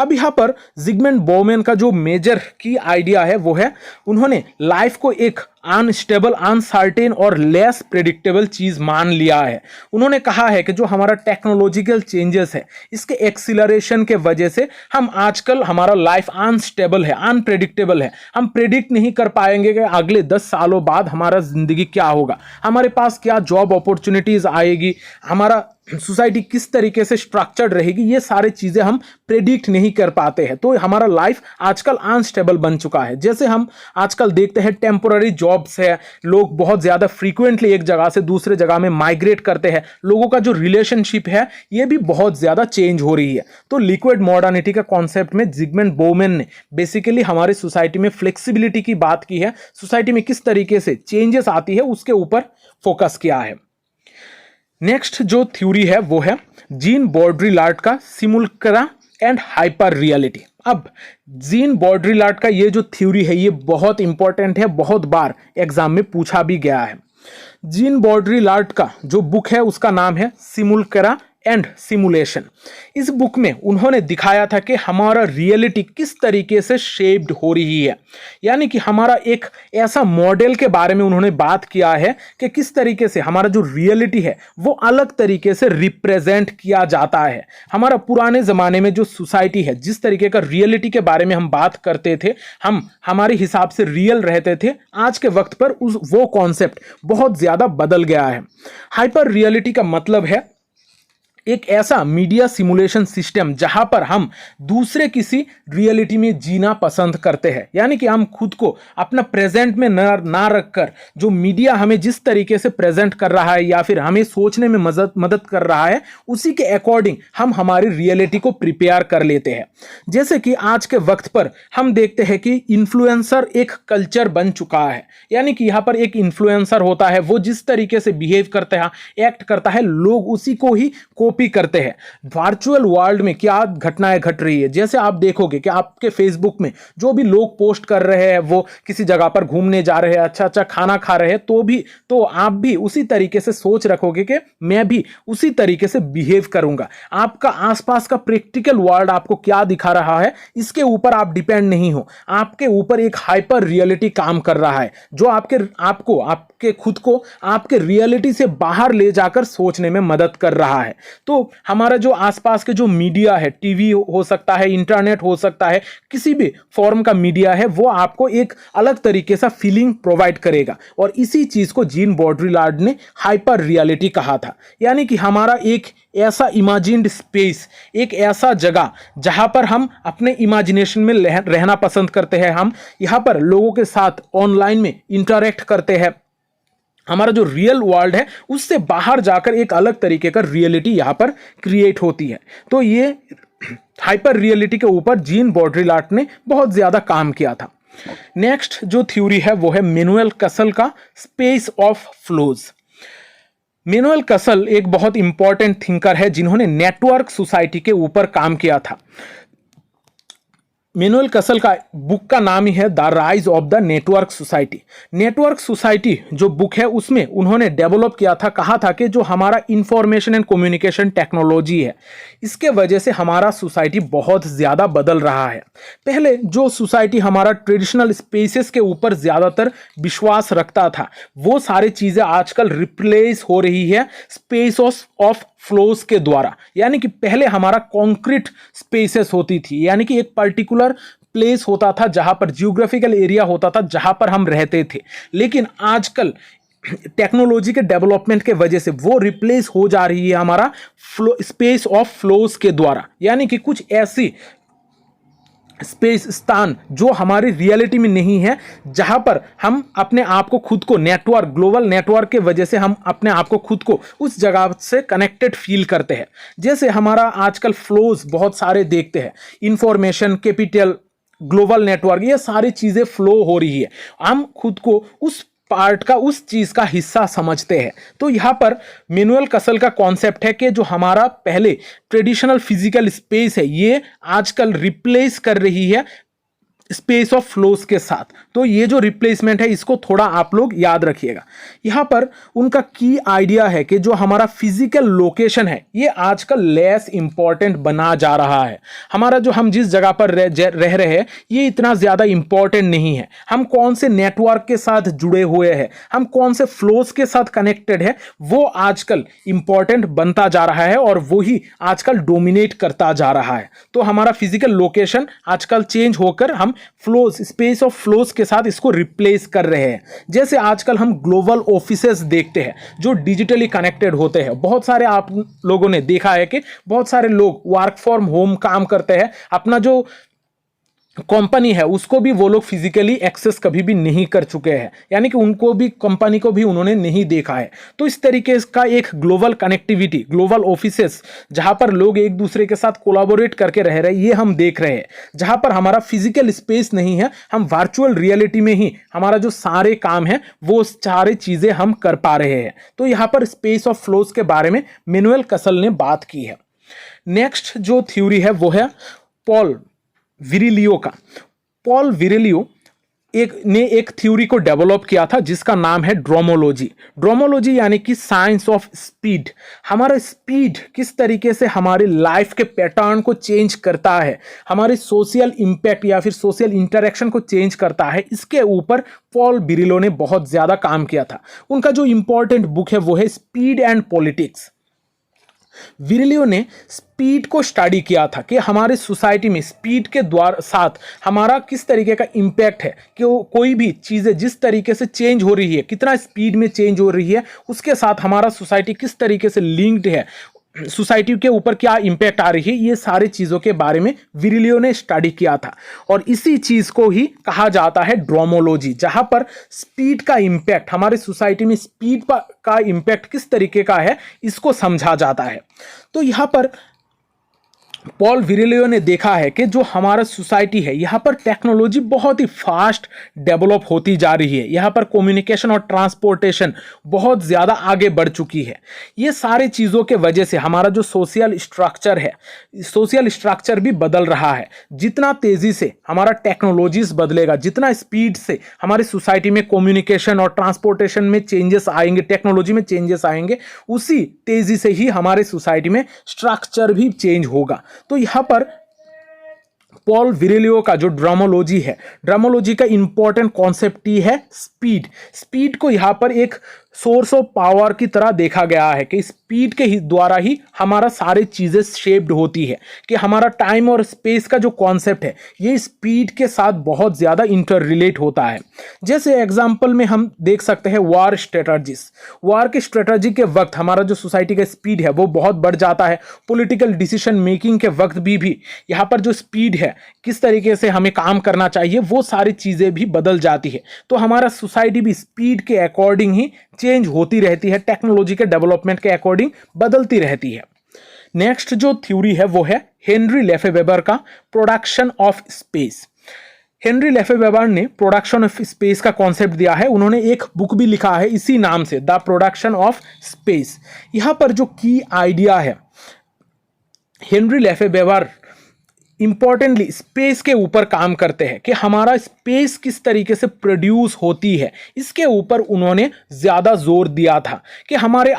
[SPEAKER 1] अब यहाँ पर जिगमंड बोवेन का जो मेजर की आइडिया है वो है, उन्होंने लाइफ को एक अनस्टेबल, अनसर्टेन और लेस प्रेडिक्टेबल चीज़ मान लिया है। उन्होंने कहा है कि जो हमारा टेक्नोलॉजिकल चेंजेस है इसके एक्सीलरेशन के वजह से हम आजकल हमारा लाइफ अनस्टेबल है, अनप्रेडिक्टेबल है। हम प्रेडिक्ट नहीं कर पाएंगे कि अगले 10 सालों बाद हमारा ज़िंदगी क्या होगा, हमारे पास क्या जॉब अपॉर्चुनिटीज़ आएगी, हमारा सोसाइटी किस तरीके से स्ट्रक्चर्ड रहेगी, ये सारी चीज़ें हम प्रेडिक्ट नहीं कर पाते हैं। तो हमारा लाइफ आजकल अनस्टेबल बन चुका है। जैसे हम आजकल देखते हैं टेम्पोररी जॉब्स है, लोग बहुत ज़्यादा फ्रीक्वेंटली एक जगह से दूसरे जगह में माइग्रेट करते हैं, लोगों का जो रिलेशनशिप है ये भी बहुत ज़्यादा चेंज हो रही है। तो लिक्विड मॉडर्निटी का कॉन्सेप्ट में जिगमंड बोवेन ने बेसिकली हमारे सोसाइटी में फ्लेक्सिबिलिटी की बात की है, सोसाइटी में किस तरीके से चेंजेस आती है उसके ऊपर फोकस किया है। नेक्स्ट जो थ्योरी है वो है जीन बॉड्रिलार्ड का सिमुलक्रा एंड हाइपर रियलिटी। अब जीन बॉड्रिलार्ड का ये जो थ्योरी है ये बहुत इंपॉर्टेंट है, बहुत बार एग्जाम में पूछा भी गया है। जीन बॉड्रिलार्ड का जो बुक है उसका नाम है सिमुलक्रा एंड सिमुलेशन। इस बुक में उन्होंने दिखाया था कि हमारा रियलिटी किस तरीके से शेप्ड हो रही है, यानी कि हमारा एक ऐसा मॉडल के बारे में उन्होंने बात किया है कि किस तरीके से हमारा जो रियलिटी है वो अलग तरीके से रिप्रेजेंट किया जाता है। हमारा पुराने ज़माने में जो सोसाइटी है, जिस तरीके का रियलिटी के बारे में हम बात करते थे, हम हमारे हिसाब से रियल रहते थे, आज के वक्त पर वो कॉन्सेप्ट बहुत ज़्यादा बदल गया है। हाइपर रियलिटी का मतलब है एक ऐसा मीडिया सिमुलेशन सिस्टम जहां पर हम दूसरे किसी रियलिटी में जीना पसंद करते हैं, यानी कि हम खुद को अपना प्रेजेंट में ना रखकर जो मीडिया हमें जिस तरीके से प्रेजेंट कर रहा है या फिर हमें सोचने में मदद कर रहा है, उसी के अकॉर्डिंग हम हमारी रियलिटी को प्रिपेयर कर लेते हैं। जैसे कि आज के वक्त पर हम देखते हैं कि इन्फ्लुएंसर एक कल्चर बन चुका है, यानी कि यहाँ पर एक इन्फ्लुएंसर होता है, वो जिस तरीके से बिहेव करता है, एक्ट करता है, लोग उसी को ही कॉपी करते हैं। वर्चुअल वर्ल्ड में क्या घटनाएं घट रही है, जैसे आप देखोगे कि आपके फेसबुक में जो भी लोग पोस्ट कर रहे हैं, वो किसी जगह पर घूमने जा रहे हैं, अच्छा अच्छा खाना खा रहे हैं, तो आप भी उसी तरीके से सोच रखोगे कि मैं भी उसी तरीके से बिहेव करूंगा। आपका आसपास का प्रैक्टिकल वर्ल्ड आपको क्या दिखा रहा है, इसके ऊपर आप डिपेंड नहीं हो, आपके ऊपर एक हाइपर रियलिटी काम कर रहा है, जो आपके खुद को आपके रियलिटी से बाहर ले जाकर सोचने में मदद कर रहा है। तो हमारा जो आसपास के जो मीडिया है, टीवी हो सकता है, इंटरनेट हो सकता है, किसी भी फॉर्म का मीडिया है, वो आपको एक अलग तरीके से फीलिंग प्रोवाइड करेगा। और इसी चीज को जीन बॉड्रिलार्ड ने हाइपर रियलिटी कहा था, यानी कि हमारा एक ऐसा इमेजिन्ड स्पेस, एक ऐसा जगह जहां पर हम अपने इमेजिनेशन में रहना पसंद करते हैं, हम यहां पर लोगों के साथ ऑनलाइन में इंटरेक्ट करते हैं, हमारा जो रियल वर्ल्ड है उससे बाहर जाकर एक अलग तरीके का रियलिटी यहां पर क्रिएट होती है। तो ये हाइपर रियलिटी के ऊपर जीन बॉड्रिलार्ड ने बहुत ज्यादा काम किया था। नेक्स्ट जो थ्योरी है वो है मैनुएल कसल का स्पेस ऑफ फ्लोज। मैनुएल कसल एक बहुत इंपॉर्टेंट थिंकर है जिन्होंने नेटवर्क सोसाइटी के ऊपर काम किया था। मैनुएल कसल का बुक का नाम ही है the rise of the network society. Network society जो बुक है उसमें उन्होंने डेवलप किया था, कहा था कि जो हमारा इंफॉर्मेशन एंड कम्युनिकेशन टेक्नोलॉजी है, इसके वजह से हमारा सोसाइटी बहुत ज़्यादा बदल रहा है। पहले जो सोसाइटी हमारा ट्रेडिशनल स्पेसेस के ऊपर ज़्यादातर विश्वास रखता था, वो सारी चीज़ें आजकल रिप्लेस हो रही है स्पेस ऑफ फ्लोज के द्वारा। यानी कि पहले हमारा कॉन्क्रीट स्पेसेस होती थी, यानी कि एक पर्टिकुलर प्लेस होता था जहां पर जियोग्राफिकल एरिया होता था जहां पर हम रहते थे, लेकिन आजकल टेक्नोलॉजी के डेवलपमेंट के वजह से वो रिप्लेस हो जा रही है हमारा स्पेस ऑफ फ्लोज के द्वारा। यानी कि कुछ ऐसी स्पेस स्थान जो हमारी रियलिटी में नहीं है, जहां पर हम अपने आप को खुद को ग्लोबल नेटवर्क के वजह से हम अपने आप को खुद को उस जगह से कनेक्टेड फील करते हैं। जैसे हमारा आजकल फ्लोज बहुत सारे देखते हैं, इंफॉर्मेशन, कैपिटल, ग्लोबल नेटवर्क, ये सारी चीजें फ्लो हो रही है, हम खुद को उस पार्ट का, उस चीज का हिस्सा समझते हैं। तो यहां पर मैनुएल कसल का कॉन्सेप्ट है कि जो हमारा पहले ट्रेडिशनल फिजिकल स्पेस है, ये आजकल रिप्लेस कर रही है स्पेस ऑफ फ्लोज के साथ। तो ये जो रिप्लेसमेंट है इसको थोड़ा आप लोग याद रखिएगा। यहाँ पर उनका की आइडिया है कि जो हमारा फिजिकल लोकेशन है ये आजकल लेस इंपॉर्टेंट बना जा रहा है। हमारा जो हम जिस जगह पर रह रहे हैं ये इतना ज़्यादा इंपॉर्टेंट नहीं है, हम कौन से नेटवर्क के साथ जुड़े हुए हैं, हम कौन से फ्लोज के साथ कनेक्टेड है, वो आजकल इंपॉर्टेंट बनता जा रहा है और वही आजकल डोमिनेट करता जा रहा है। तो हमारा फिजिकल लोकेशन आजकल चेंज होकर हम फ्लोज, स्पेस ऑफ फ्लोज के साथ इसको रिप्लेस कर रहे हैं। जैसे आजकल हम ग्लोबल ऑफिसेस देखते हैं जो डिजिटली कनेक्टेड होते हैं। बहुत सारे आप लोगों ने देखा है कि बहुत सारे लोग वर्क फ्रॉम होम काम करते हैं, अपना जो कंपनी है उसको भी वो लोग फिजिकली एक्सेस कभी भी नहीं कर चुके हैं, यानी कि उनको भी, कंपनी को भी उन्होंने नहीं देखा है। तो इस तरीके का एक ग्लोबल कनेक्टिविटी, ग्लोबल ऑफिसेस जहां पर लोग एक दूसरे के साथ कोलैबोरेट करके रह रहे हैं, ये हम देख रहे हैं। जहां पर हमारा फिजिकल स्पेस नहीं है, हम वर्चुअल रियलिटी में ही हमारा जो सारे काम है वो सारी चीजें हम कर पा रहे हैं। तो यहाँ पर स्पेस ऑफ फ्लोज के बारे में मैनुएल कसल ने बात की है। नेक्स्ट जो थ्योरी है वो है पॉल विरिलियो का। पॉल विरिलियो एक थ्योरी को डेवलप किया था जिसका नाम है ड्रोमोलॉजी। ड्रोमोलॉजी यानी कि साइंस ऑफ स्पीड। हमारा स्पीड किस तरीके से हमारी लाइफ के पैटर्न को चेंज करता है, हमारे सोशल इंपैक्ट या फिर सोशल इंटरेक्शन को चेंज करता है, इसके ऊपर पॉल विरिलो ने बहुत ज़्यादा काम किया था। उनका जो इंपॉर्टेंट बुक है वो है स्पीड एंड पॉलिटिक्स। विरिलियो ने स्पीड को स्टडी किया था कि हमारे सोसाइटी में स्पीड के द्वारा साथ हमारा किस तरीके का इम्पैक्ट है, कि कोई भी चीज़ें जिस तरीके से चेंज हो रही है, कितना स्पीड में चेंज हो रही है, उसके साथ हमारा सोसाइटी किस तरीके से लिंक्ड है, सोसाइटी के ऊपर क्या इंपैक्ट आ रही है, ये सारी चीज़ों के बारे में विरिलियो ने स्टडी किया था। और इसी चीज़ को ही कहा जाता है ड्रोमोलॉजी, जहां पर स्पीड का इंपैक्ट, हमारे सोसाइटी में स्पीड का इंपैक्ट किस तरीके का है, इसको समझा जाता है। तो यहाँ पर पॉल विरिलियो ने देखा है कि जो हमारा सोसाइटी है, यहाँ पर टेक्नोलॉजी बहुत ही फास्ट डेवलप होती जा रही है, यहाँ पर कम्युनिकेशन और ट्रांसपोर्टेशन बहुत ज़्यादा आगे बढ़ चुकी है। ये सारी चीज़ों के वजह से हमारा जो सोशल स्ट्रक्चर है, सोशल स्ट्रक्चर भी बदल रहा है। जितना तेज़ी से हमारा टेक्नोलॉजीज बदलेगा, जितना स्पीड से हमारी सोसाइटी में कम्युनिकेशन और ट्रांसपोर्टेशन में चेंजेस आएंगे, टेक्नोलॉजी में चेंजेस आएंगे, उसी तेज़ी से ही हमारे सोसाइटी में स्ट्रक्चर भी चेंज होगा। तो यहां पर पॉल विरिलियो का जो ड्रामोलॉजी है, ड्रामोलॉजी का इंपॉर्टेंट कॉन्सेप्ट ही है स्पीड। स्पीड को यहां पर एक सोर्स ऑफ पावर की तरह देखा गया है कि स्पीड के ही द्वारा ही हमारा सारी चीज़ें शेप्ड होती है, कि हमारा टाइम और स्पेस का जो कॉन्सेप्ट है ये स्पीड के साथ बहुत ज़्यादा इंटर रिलेट होता है। जैसे एग्जांपल में हम देख सकते हैं वार स्ट्रेटजीज। वार के स्ट्रेटजी के वक्त हमारा जो सोसाइटी का स्पीड है वो बहुत बढ़ जाता है। पॉलिटिकल डिसीजन मेकिंग के वक्त भी यहाँ पर जो स्पीड है, किस तरीके से हमें काम करना चाहिए, वो सारी चीज़ें भी बदल जाती है। तो हमारा सोसाइटी भी स्पीड के अकॉर्डिंग ही चेंज होती रहती है, टेक्नोलॉजी के डेवलपमेंट के अकॉर्डिंग बदलती रहती है। नेक्स्ट जो थ्योरी है वो है हेनरी लेफेवेबर का प्रोडक्शन ऑफ स्पेस। हेनरी लेफेवेबर ने प्रोडक्शन ऑफ स्पेस का कॉन्सेप्ट दिया है। उन्होंने एक बुक भी लिखा है इसी नाम से, द प्रोडक्शन ऑफ स्पेस। यहां पर जो की आइडिया है, हेनरी लेफेवेबर इंपॉर्टेंटली स्पेस के ऊपर काम करते हैं कि हमारा स्पेस किस तरीके से प्रोड्यूस होती है, इसके ऊपर उन्होंने ज़्यादा जोर दिया था कि हमारे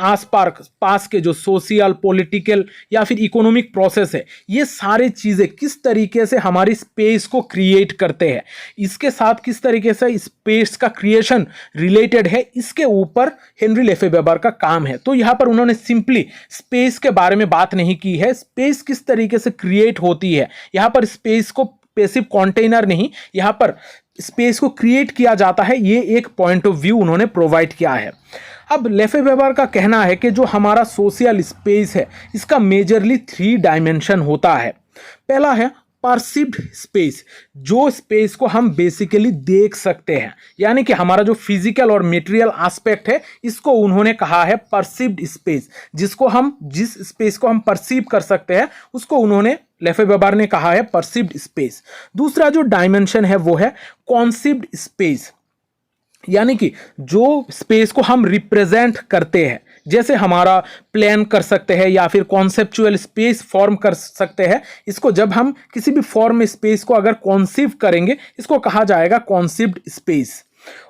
[SPEAKER 1] पास के जो सोशल, पॉलिटिकल या फिर इकोनॉमिक प्रोसेस है, ये सारी चीज़ें किस तरीके से हमारी स्पेस को क्रिएट करते हैं, इसके साथ किस तरीके से स्पेस का क्रिएशन रिलेटेड है, इसके ऊपर हेनरी लेफेवेबर का काम है। तो यहाँ पर उन्होंने सिंपली स्पेस के बारे में बात नहीं की है, स्पेस किस तरीके से क्रिएट होती है, यहाँ पर स्पेस को पैसिव कंटेनर नहीं, यहाँ पर स्पेस को क्रिएट किया जाता है, ये एक पॉइंट ऑफ व्यू उन्होंने प्रोवाइड किया है। अब लेफेवेबर का कहना है कि जो हमारा सोशल स्पेस है, इसका मेजरली 3 डायमेंशन होता है। पहला है परसिव्ड स्पेस, जो स्पेस को हम बेसिकली देख सकते हैं, यानी कि हमारा जो फिजिकल और मटेरियल एस्पेक्ट है, इसको उन्होंने कहा है परसिव्ड स्पेस। जिस स्पेस को हम परसीव कर सकते हैं, उसको उन्होंने लेफेवेबर ने कहा है परसिव्ड स्पेस। दूसरा जो डायमेंशन है वो है कॉन्सिव्ड स्पेस, यानी कि जो स्पेस को हम रिप्रेजेंट करते हैं, जैसे हमारा प्लान कर सकते हैं या फिर कॉन्सेप्चुअल स्पेस फॉर्म कर सकते हैं, इसको जब हम किसी भी फॉर्म में स्पेस को अगर कॉन्सीव करेंगे, इसको कहा जाएगा कॉन्सिव्ड स्पेस।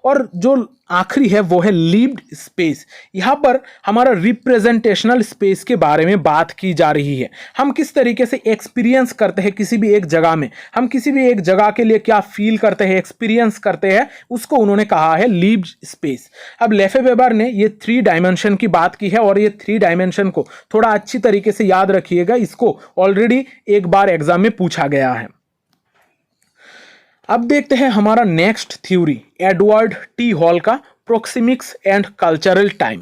[SPEAKER 1] और जो आखिरी है वो है लिव्ड स्पेस। यहाँ पर हमारा रिप्रेजेंटेशनल स्पेस के बारे में बात की जा रही है। हम किस तरीके से एक्सपीरियंस करते हैं किसी भी एक जगह में, हम किसी भी एक जगह के लिए क्या फील करते हैं, एक्सपीरियंस करते हैं, उसको उन्होंने कहा है लिव्ड स्पेस। अब लेफेवेबर ने ये 3 डायमेंशन की बात की है, और ये 3 डायमेंशन को थोड़ा अच्छी तरीके से याद रखिएगा, इसको ऑलरेडी एक बार एग्जाम में पूछा गया है। अब देखते हैं हमारा next theory, Edward T Hall का proxemics and cultural time.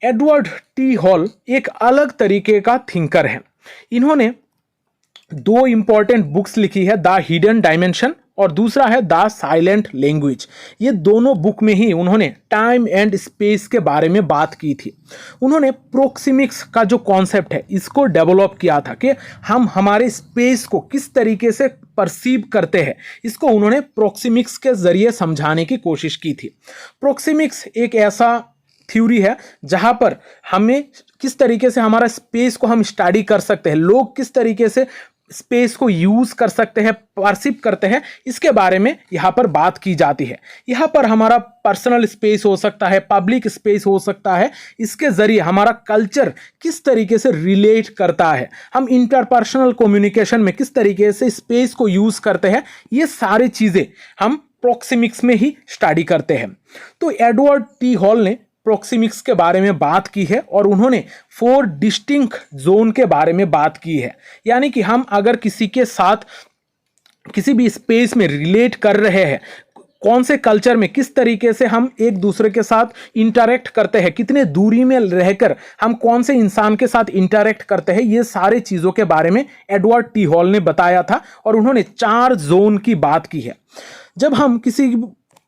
[SPEAKER 1] Edward T Hall एक अलग तरीके का थिंकर है। इन्होंने 2 इंपॉर्टेंट बुक्स लिखी है, द हिडन डायमेंशन और दूसरा है द साइलेंट लैंग्वेज। ये दोनों बुक में ही उन्होंने टाइम एंड स्पेस के बारे में बात की थी। उन्होंने प्रोक्सिमिक्स का जो कॉन्सेप्ट है, इसको डेवलप किया था कि हम हमारे स्पेस को किस तरीके से परसीव करते हैं, इसको उन्होंने प्रोक्सिमिक्स के जरिए समझाने की कोशिश की थी। प्रोक्सिमिक्स एक ऐसा थ्योरी है जहां पर हमें किस तरीके से हमारा स्पेस को हम स्टडी कर सकते हैं, लोग किस तरीके से स्पेस को यूज कर सकते हैं, परसीव करते हैं, इसके बारे में यहाँ पर बात की जाती है। यहाँ पर हमारा पर्सनल स्पेस हो सकता है, पब्लिक स्पेस हो सकता है, इसके जरिए हमारा कल्चर किस तरीके से रिलेट करता है, हम इंटरपर्सनल कम्युनिकेशन में किस तरीके से स्पेस को यूज करते हैं, ये सारी चीजें हम प्रोक्सेमिक्स में ही स्टडी करते हैं। तो एडवर्ड टी हॉल ने प्रोक्सेमिक्स के बारे में बात की है और उन्होंने 4 डिस्टिंक्ट जोन के बारे में बात की है। यानी कि हम अगर किसी के साथ किसी भी स्पेस में रिलेट कर रहे हैं, कौन से कल्चर में किस तरीके से हम एक दूसरे के साथ इंटरेक्ट करते हैं, कितने दूरी में रहकर हम कौन से इंसान के साथ इंटरेक्ट करते हैं, ये सारे चीज़ों के बारे में एडवर्ड टी हॉल ने बताया था और उन्होंने 4 जोन की बात की है। जब हम किसी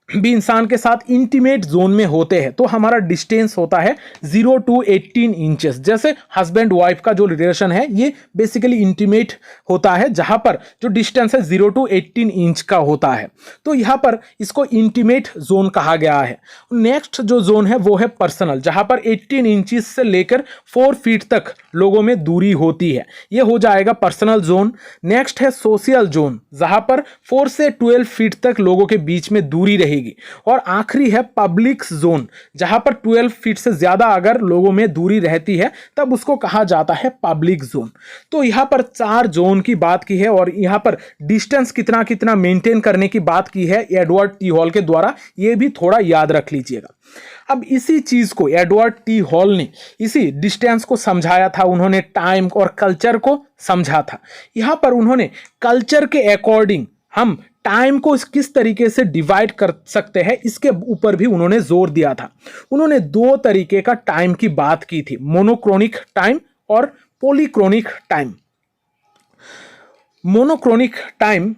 [SPEAKER 1] भी इंसान के साथ इंटीमेट जोन में होते हैं तो हमारा डिस्टेंस होता है 0 to 18 इंचेस। जैसे हस्बैंड वाइफ का जो रिलेशन है ये बेसिकली इंटीमेट होता है, जहां पर जो डिस्टेंस है 0 to 18 इंच का होता है, तो यहाँ पर इसको इंटीमेट जोन कहा गया है। नेक्स्ट जो जोन है वो है पर्सनल, जहां पर 18 इंचेस से लेकर 4 फीट तक लोगों में दूरी होती है, ये हो जाएगा पर्सनल जोन। नेक्स्ट है सोशल जोन, जहां पर 4 से 12 फीट तक लोगों के बीच में दूरी रहेगी। और आखिरी है पब्लिक जोन, जहां पर 12 फीट से ज्यादा अगर लोगों में दूरी रहती है तब उसको कहा जाता है पब्लिक जोन। तो यहां पर 4 जोन की बात की है और यहां पर डिस्टेंस कितना कितना मेंटेन करने की बात की है एडवर्ड टी हॉल के द्वारा, यह भी थोड़ा याद रख लीजिएगा। अब इसी चीज को एडवर्ड टी हॉल ने इसी डिस्टेंस को समझाया था, उन्होंने टाइम और कल्चर को समझा था। यहां पर उन्होंने कल्चर के अकॉर्डिंग हम टाइम को किस तरीके से डिवाइड कर सकते हैं, इसके ऊपर भी उन्होंने जोर दिया था। उन्होंने 2 तरीके का टाइम की बात की थी, मोनोक्रोनिक टाइम और पॉलीक्रोनिक टाइम। मोनोक्रोनिक टाइम,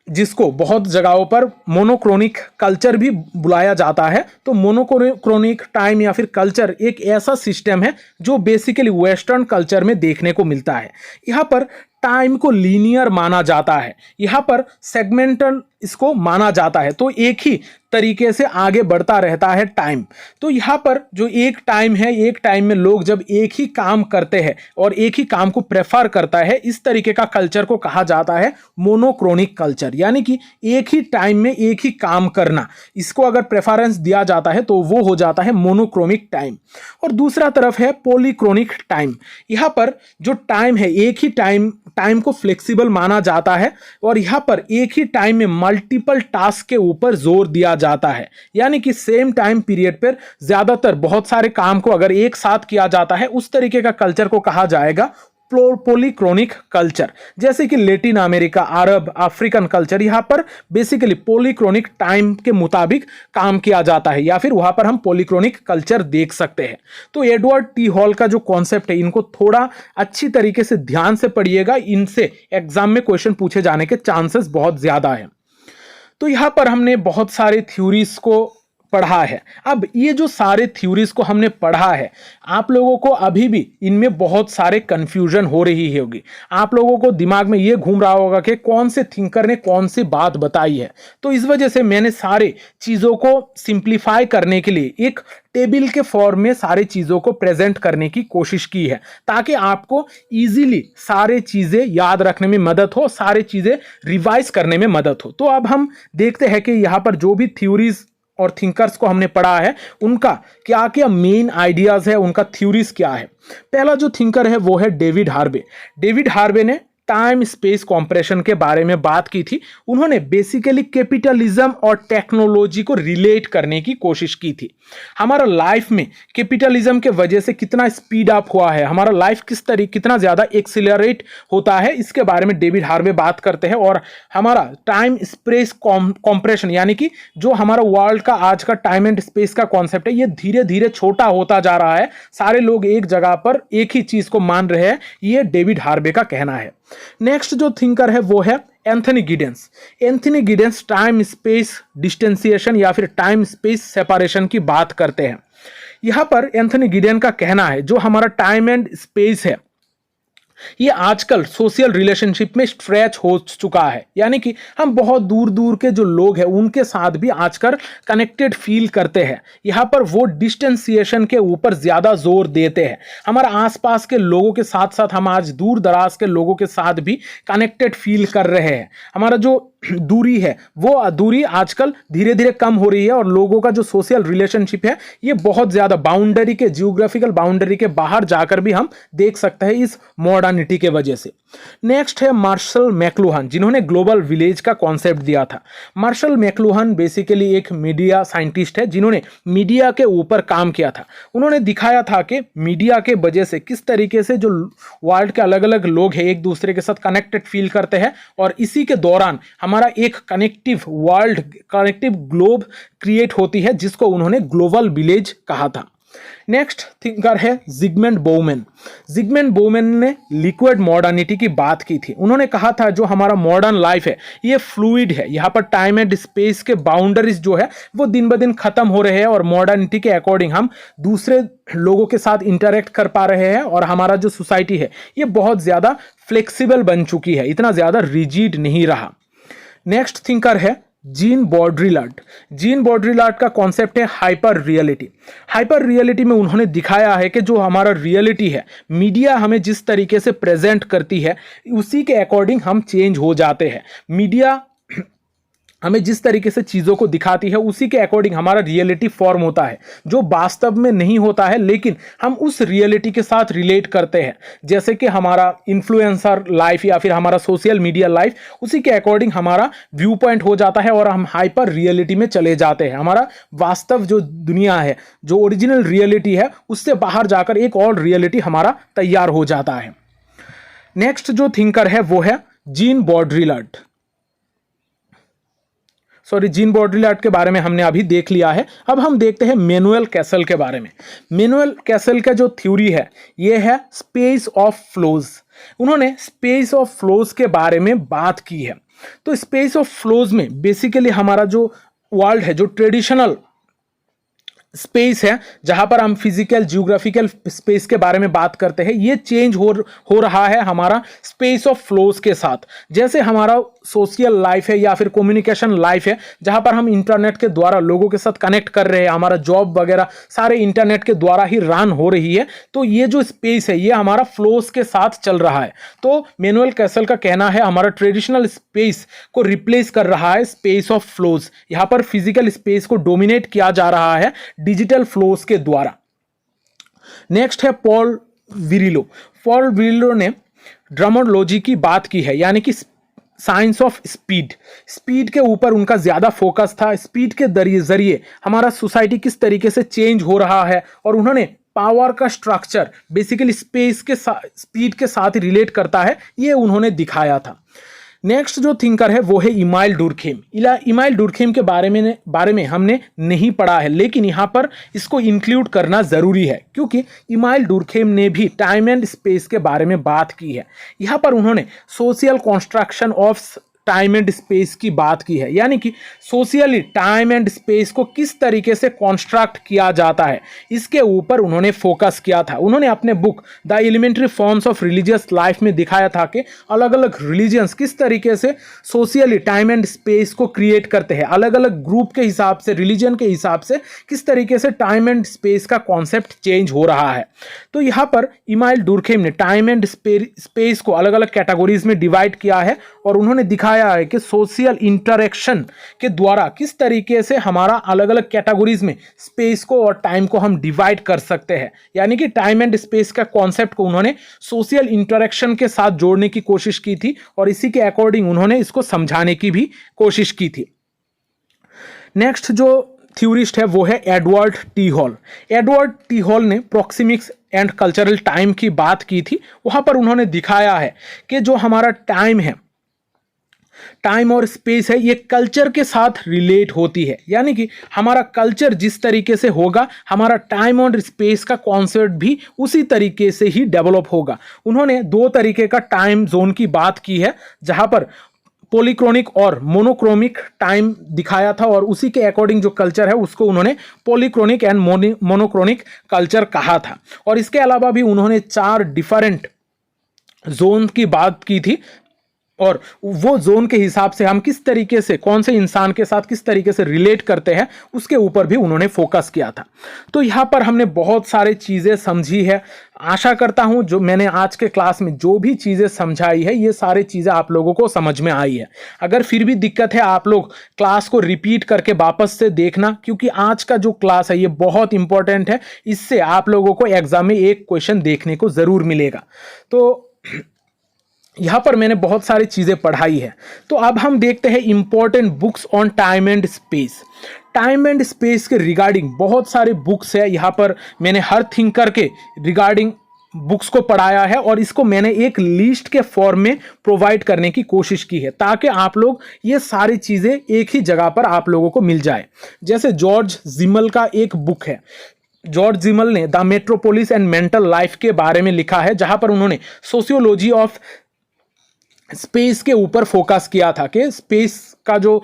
[SPEAKER 1] जिसको बहुत जगहों पर मोनोक्रोनिक कल्चर भी बुलाया जाता है, तो मोनोक्रोनिक टाइम या फिर कल्चर एक ऐसा सिस्टम है जो बेसिकली वेस्टर्न कल्चर में देखने को मिलता है। यहाँ पर टाइम को लीनियर माना जाता है, यहाँ पर सेगमेंटल इसको माना जाता है, तो एक ही तरीके से आगे बढ़ता रहता है टाइम। तो यहाँ पर जो एक टाइम है, एक टाइम में लोग जब एक ही काम करते हैं और एक ही काम को प्रेफर करता है, इस तरीके का कल्चर को कहा जाता है मोनोक्रोनिक कल्चर। यानी कि एक ही टाइम में एक ही काम करना, इसको अगर प्रेफरेंस दिया जाता है तो वो हो जाता है मोनोक्रोनिक टाइम। और दूसरा तरफ है पॉलीक्रोनिक टाइम। यहाँ पर जो टाइम है, एक ही टाइम को फ्लेक्सिबल माना जाता है और यहाँ पर एक ही टाइम में मल्टीपल टास्क के ऊपर जोर दिया जाता है। यानी कि सेम टाइम पीरियड पर ज्यादातर बहुत सारे काम को अगर एक साथ किया जाता है, उस तरीके का कल्चर को कहा जाएगा पॉलीक्रोनिक कल्चर। जैसे कि लैटिन अमेरिका, अरब, अफ्रीकन कल्चर, यहाँ पर बेसिकली पॉलीक्रोनिक टाइम के मुताबिक काम किया जाता है, या फिर वहां पर हम पॉलीक्रोनिक कल्चर देख सकते हैं। तो एडवर्ड टी हॉल का जो कॉन्सेप्ट है, इनको थोड़ा अच्छी तरीके से ध्यान से पढ़िएगा, इनसे एग्जाम में क्वेश्चन पूछे जाने के चांसेस बहुत ज्यादा है। तो यहाँ पर हमने बहुत सारे थ्योरीज को पढ़ा है। अब ये जो सारे थ्योरीज को हमने पढ़ा है, आप लोगों को अभी भी इनमें बहुत सारे कंफ्यूजन हो रही होगी। आप लोगों को दिमाग में ये घूम रहा होगा कि कौन से थिंकर ने कौन सी बात बताई है। तो इस वजह से मैंने सारे चीज़ों को सिंप्लीफाई करने के लिए एक टेबल के फॉर्म में सारी चीज़ों को प्रेजेंट करने की कोशिश की है, ताकि आपको इजीली सारे चीज़ें याद रखने में मदद हो, सारी चीज़ें रिवाइज करने में मदद हो। तो अब हम देखते हैं कि यहाँ पर जो भी थ्योरीज और थिंकर्स को हमने पढ़ा है, उनका क्या क्या मेन आइडियाज है, उनका थ्योरीज क्या है। पहला जो थिंकर है वो है डेविड हार्वे। डेविड हार्वे ने टाइम स्पेस कॉम्प्रेशन के बारे में बात की थी। उन्होंने बेसिकली कैपिटलिज्म और टेक्नोलॉजी को रिलेट करने की कोशिश की थी। हमारा लाइफ में कैपिटलिज्म के वजह से कितना स्पीड अप हुआ है, हमारा लाइफ कितना ज़्यादा एक्सिलरेट होता है, इसके बारे में डेविड हार्वे बात करते हैं। और हमारा टाइम स्पेस कॉम्प्रेशन, यानी कि जो हमारा वर्ल्ड का आज का टाइम एंड स्पेस का कॉन्सेप्ट है, ये धीरे धीरे छोटा होता जा रहा है, सारे लोग एक जगह पर एक ही चीज़ को मान रहे हैं, ये डेविड हार्वे का कहना है। नेक्स्ट जो थिंकर है वो है Anthony Giddens. Anthony Giddens time space distanciation या फिर टाइम स्पेस सेपरेशन की बात करते हैं। यहां पर एंथनी गिडेन का कहना है जो हमारा टाइम एंड स्पेस है, ये आजकल सोशल रिलेशनशिप में स्ट्रेच हो चुका है, यानी कि हम बहुत दूर दूर के जो लोग हैं उनके साथ भी आजकल कनेक्टेड फील करते हैं। यहाँ पर वो डिस्टेंसिएशन के ऊपर ज़्यादा जोर देते हैं। हमारे आसपास के लोगों के साथ साथ हम आज दूर दराज के लोगों के साथ भी कनेक्टेड फील कर रहे हैं। हमारा जो दूरी है वो दूरी आजकल धीरे धीरे कम हो रही है और लोगों का जो सोशल रिलेशनशिप है ये बहुत ज़्यादा बाउंड्री के, जियोग्राफिकल बाउंड्री के बाहर जाकर भी हम देख सकते हैं इस मॉडर्निटी के वजह से। नेक्स्ट है मार्शल मैकलुहान, जिन्होंने ग्लोबल विलेज का कॉन्सेप्ट दिया था। मार्शल मैकलुहान बेसिकली एक मीडिया साइंटिस्ट है जिन्होंने मीडिया के ऊपर काम किया था। उन्होंने दिखाया था कि मीडिया के वजह से किस तरीके से जो वर्ल्ड के अलग अलग लोग हैं एक दूसरे के साथ कनेक्टेड फील करते हैं और इसी के दौरान हमारा एक connective world, connective globe create होती है, जिसको उन्होंने ग्लोबल विलेज कहा था। नेक्स्ट थिंकर है जिगमंड बोवेन। जिगमंड बोवेन ने लिक्विड मॉडर्निटी की बात की थी। उन्होंने कहा था जो हमारा मॉडर्न लाइफ है ये फ्लूइड है, यहाँ पर टाइम एंड स्पेस के बाउंड्रीज जो है वो दिन ब दिन खत्म हो रहे हैं और मॉडर्निटी के अकॉर्डिंग हम दूसरे लोगों के साथ इंटरेक्ट कर पा रहे हैं और हमारा जो सोसाइटी है ये बहुत ज़्यादा फ्लेक्सिबल बन चुकी है, इतना ज़्यादा रिजिड नहीं रहा। नेक्स्ट थिंकर है जीन बॉड्रिलार्ड। जीन बॉड्रिलार्ड का कॉन्सेप्ट है हाइपर रियलिटी। हाइपर रियलिटी में उन्होंने दिखाया है कि जो हमारा रियलिटी है, मीडिया हमें जिस तरीके से प्रेजेंट करती है उसी के अकॉर्डिंग हम चेंज हो जाते हैं। मीडिया हमें जिस तरीके से चीज़ों को दिखाती है उसी के अकॉर्डिंग हमारा रियलिटी फॉर्म होता है, जो वास्तव में नहीं होता है लेकिन हम उस रियलिटी के साथ रिलेट करते हैं। जैसे कि हमारा इन्फ्लुएंसर लाइफ या फिर हमारा सोशल मीडिया लाइफ, उसी के अकॉर्डिंग हमारा व्यू पॉइंट हो जाता है और हम हाइपर रियलिटी में चले जाते हैं। हमारा वास्तव जो दुनिया है, जो ओरिजिनल रियलिटी है, उससे बाहर जाकर एक और रियलिटी हमारा तैयार हो जाता है। नेक्स्ट जो थिंकर है वो है जीन बॉड्रिलार्ड। जीन बॉड्रिलार्ड के बारे में हमने अभी देख लिया है। अब हम देखते हैं मैनुअल कैसल के बारे में। मैनुअल कैसल का जो थ्योरी है ये है स्पेस ऑफ फ्लोज। उन्होंने स्पेस ऑफ फ्लोज के बारे में बात की है। तो स्पेस ऑफ फ्लोज में बेसिकली हमारा जो वर्ल्ड है, जो ट्रेडिशनल स्पेस है जहां पर हम फिजिकल जियोग्राफिकल स्पेस के बारे में बात करते हैं, ये चेंज हो रहा है हमारा स्पेस ऑफ फ्लोज के साथ। जैसे हमारा सोशल लाइफ है या फिर कम्युनिकेशन लाइफ है जहां पर हम इंटरनेट के द्वारा लोगों के साथ कनेक्ट कर रहे हैं, हमारा जॉब वगैरह सारे इंटरनेट के द्वारा ही रन हो रही है, तो ये जो स्पेस है ये हमारा फ्लोज के साथ चल रहा है। तो मैनुअल कैसल का कहना है हमारा ट्रेडिशनल स्पेस को रिप्लेस कर रहा है स्पेस ऑफ फ्लोज। यहां पर फिजिकल स्पेस को डोमिनेट किया जा रहा है डिजिटल फ्लोज के द्वारा। नेक्स्ट है पॉल विरिलो। पॉल विरिलो ने ड्रामोलॉजी की बात की है, यानी कि साइंस ऑफ स्पीड। स्पीड के ऊपर उनका ज़्यादा फोकस था। स्पीड के जरिए हमारा सोसाइटी किस तरीके से चेंज हो रहा है और उन्होंने पावर का स्ट्रक्चर बेसिकली स्पेस के साथ, स्पीड के साथ ही रिलेट करता है, ये उन्होंने दिखाया था। नेक्स्ट जो थिंकर है वो है इमाइल डुर्खेम। इमाइल डुर्खेम के बारे में हमने नहीं पढ़ा है, लेकिन यहाँ पर इसको इंक्लूड करना ज़रूरी है क्योंकि इमाइल डुर्खेम ने भी टाइम एंड स्पेस के बारे में बात की है। यहाँ पर उन्होंने social construction of time and space की बात की है, यानी कि सोशली टाइम एंड स्पेस को किस तरीके से कॉन्स्ट्रक्ट किया जाता है, इसके ऊपर उन्होंने फोकस किया था। उन्होंने अपने book the elementary forms of religious life में दिखाया था कि अलग अलग रिलीजियंस किस तरीके से सोशली टाइम एंड स्पेस को क्रिएट करते हैं, अलग अलग ग्रुप के हिसाब से, रिलीजन के हिसाब से किस तरीके से टाइम एंड स्पेस का कॉन्सेप्ट चेंज हो रहा है। तो यहाँ पर इमाइल डुर्खेम ने टाइम एंड स्पेस को अलग अलग कैटेगरीज में डिवाइड किया है और उन्होंने दिखाया है कि सोशल इंटरेक्शन के द्वारा किस तरीके से हमारा अलग अलग कैटेगरीज में स्पेस को और टाइम को हम डिवाइड कर सकते हैं। यानी कि टाइम एंड स्पेस का कॉन्सेप्ट को उन्होंने सोशल इंटरेक्शन के साथ जोड़ने की कोशिश की थी और इसी के अकॉर्डिंग उन्होंने इसको समझाने की भी कोशिश की थी। नेक्स्ट जो थ्योरिस्ट है वो है Edward T hall. Edward T hall ने प्रोक्सिमिक्स एंड कल्चरल टाइम की बात की थी। वहां पर उन्होंने दिखाया है कि जो हमारा टाइम है, टाइम और स्पेस है, ये कल्चर के साथ रिलेट होती है। यानी कि हमारा कल्चर जिस तरीके से होगा, हमारा टाइम और स्पेस का कॉन्सेप्ट भी उसी तरीके से ही डेवलप होगा। उन्होंने दो तरीके का टाइम जोन की बात की है, जहां पर पॉलीक्रोनिक और मोनोक्रोमिक टाइम दिखाया था और उसी के अकॉर्डिंग जो कल्चर है उसको उन्होंने पॉलीक्रोनिक एंड मोनोक्रोनिक कल्चर कहा था। और इसके अलावा भी उन्होंने 4 डिफरेंट जोन की बात की थी और वो जोन के हिसाब से हम किस तरीके से कौन से इंसान के साथ किस तरीके से रिलेट करते हैं उसके ऊपर भी उन्होंने फोकस किया था। तो यहाँ पर हमने बहुत सारी चीज़ें समझी है। आशा करता हूँ जो मैंने आज के क्लास में जो भी चीज़ें समझाई है ये सारी चीज़ें आप लोगों को समझ में आई है। अगर फिर भी दिक्कत है आप लोग क्लास को रिपीट करके वापस से देखना, क्योंकि आज का जो क्लास है ये बहुत इंपॉर्टेंट है। इससे आप लोगों को एग्जाम में एक क्वेश्चन देखने को ज़रूर मिलेगा। तो यहाँ पर मैंने बहुत सारी चीज़ें पढ़ाई है। तो अब हम देखते हैं important books on time and space. Time and space के रिगार्डिंग बहुत सारे बुक्स है। यहाँ पर मैंने हर थिंकर के रिगार्डिंग बुक्स को पढ़ाया है और इसको मैंने एक लिस्ट के फॉर्म में प्रोवाइड करने की कोशिश की है ताकि आप लोग ये सारी चीज़ें एक ही जगह पर आप लोगों को मिल जाए। जैसे जॉर्ज जिमल का एक बुक है। जॉर्ज जिमल ने the metropolis and mental life के बारे में लिखा है, जहां पर उन्होंने सोशियोलॉजी ऑफ स्पेस के ऊपर फोकस किया था कि स्पेस का जो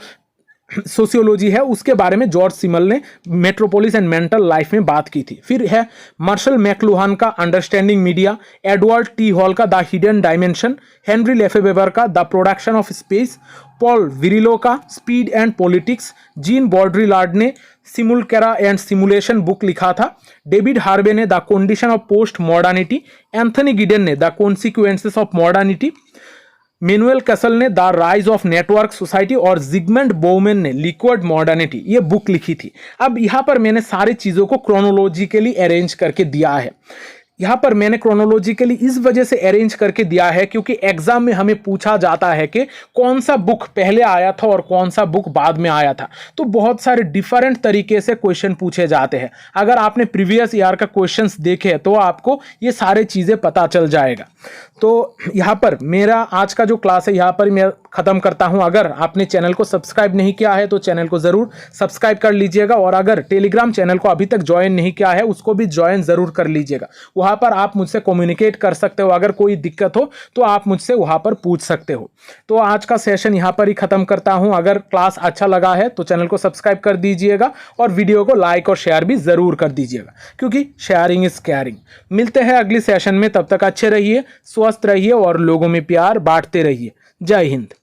[SPEAKER 1] सोशियोलॉजी है उसके बारे में जॉर्ज सिमल ने मेट्रोपोलिस एंड मेंटल लाइफ में बात की थी। फिर है मार्शल मैकलुहान का understanding media, Edward T Hall का the hidden dimension, Henri Lefebvre का the production of space, Paul Virilio का speed and politics, Jean Baudrillard ने सिमुलकेरा एंड सिमुलेशन बुक लिखा था, डेविड हार्वे ने the condition of post modernity, Anthony Giddens ने the consequences of modernity, Manuel Castells ने the rise of network society और जिगमंड बोवेन ने लिक्विड मॉडर्निटी ये बुक लिखी थी। अब यहाँ पर मैंने सारी चीज़ों को क्रोनोलॉजिकली अरेंज करके दिया है। यहाँ पर मैंने क्रोनोलॉजिकली इस वजह से अरेंज करके दिया है क्योंकि एग्जाम में हमें पूछा जाता है कि कौन सा बुक पहले आया था और कौन सा बुक बाद में आया था। तो बहुत सारे डिफरेंट तरीके से क्वेश्चन पूछे जाते हैं। अगर आपने प्रीवियस ईयर का क्वेश्चंस देखे तो आपको ये सारे चीज़ें पता चल जाएगा। तो यहाँ पर मेरा आज का जो क्लास है यहाँ पर मैं ख़त्म करता हूँ। अगर आपने चैनल को सब्सक्राइब नहीं किया है तो चैनल को ज़रूर सब्सक्राइब कर लीजिएगा और अगर टेलीग्राम चैनल को अभी तक ज्वाइन नहीं किया है उसको भी ज्वाइन ज़रूर कर लीजिएगा। वहाँ पर आप मुझसे कम्युनिकेट कर सकते हो। अगर कोई दिक्कत हो तो आप मुझसे वहाँ पर पूछ सकते हो। तो आज का सेशन यहाँ पर ही ख़त्म करता हूँ। अगर क्लास अच्छा लगा है तो चैनल को सब्सक्राइब कर दीजिएगा और वीडियो को लाइक और शेयर भी ज़रूर कर दीजिएगा, क्योंकि शेयरिंग इज़ केयरिंग। मिलते हैं अगली सेशन में, तब तक अच्छे रहिए, स्वस्थ रहिए और लोगों में प्यार बांटते रहिए। जय हिंद।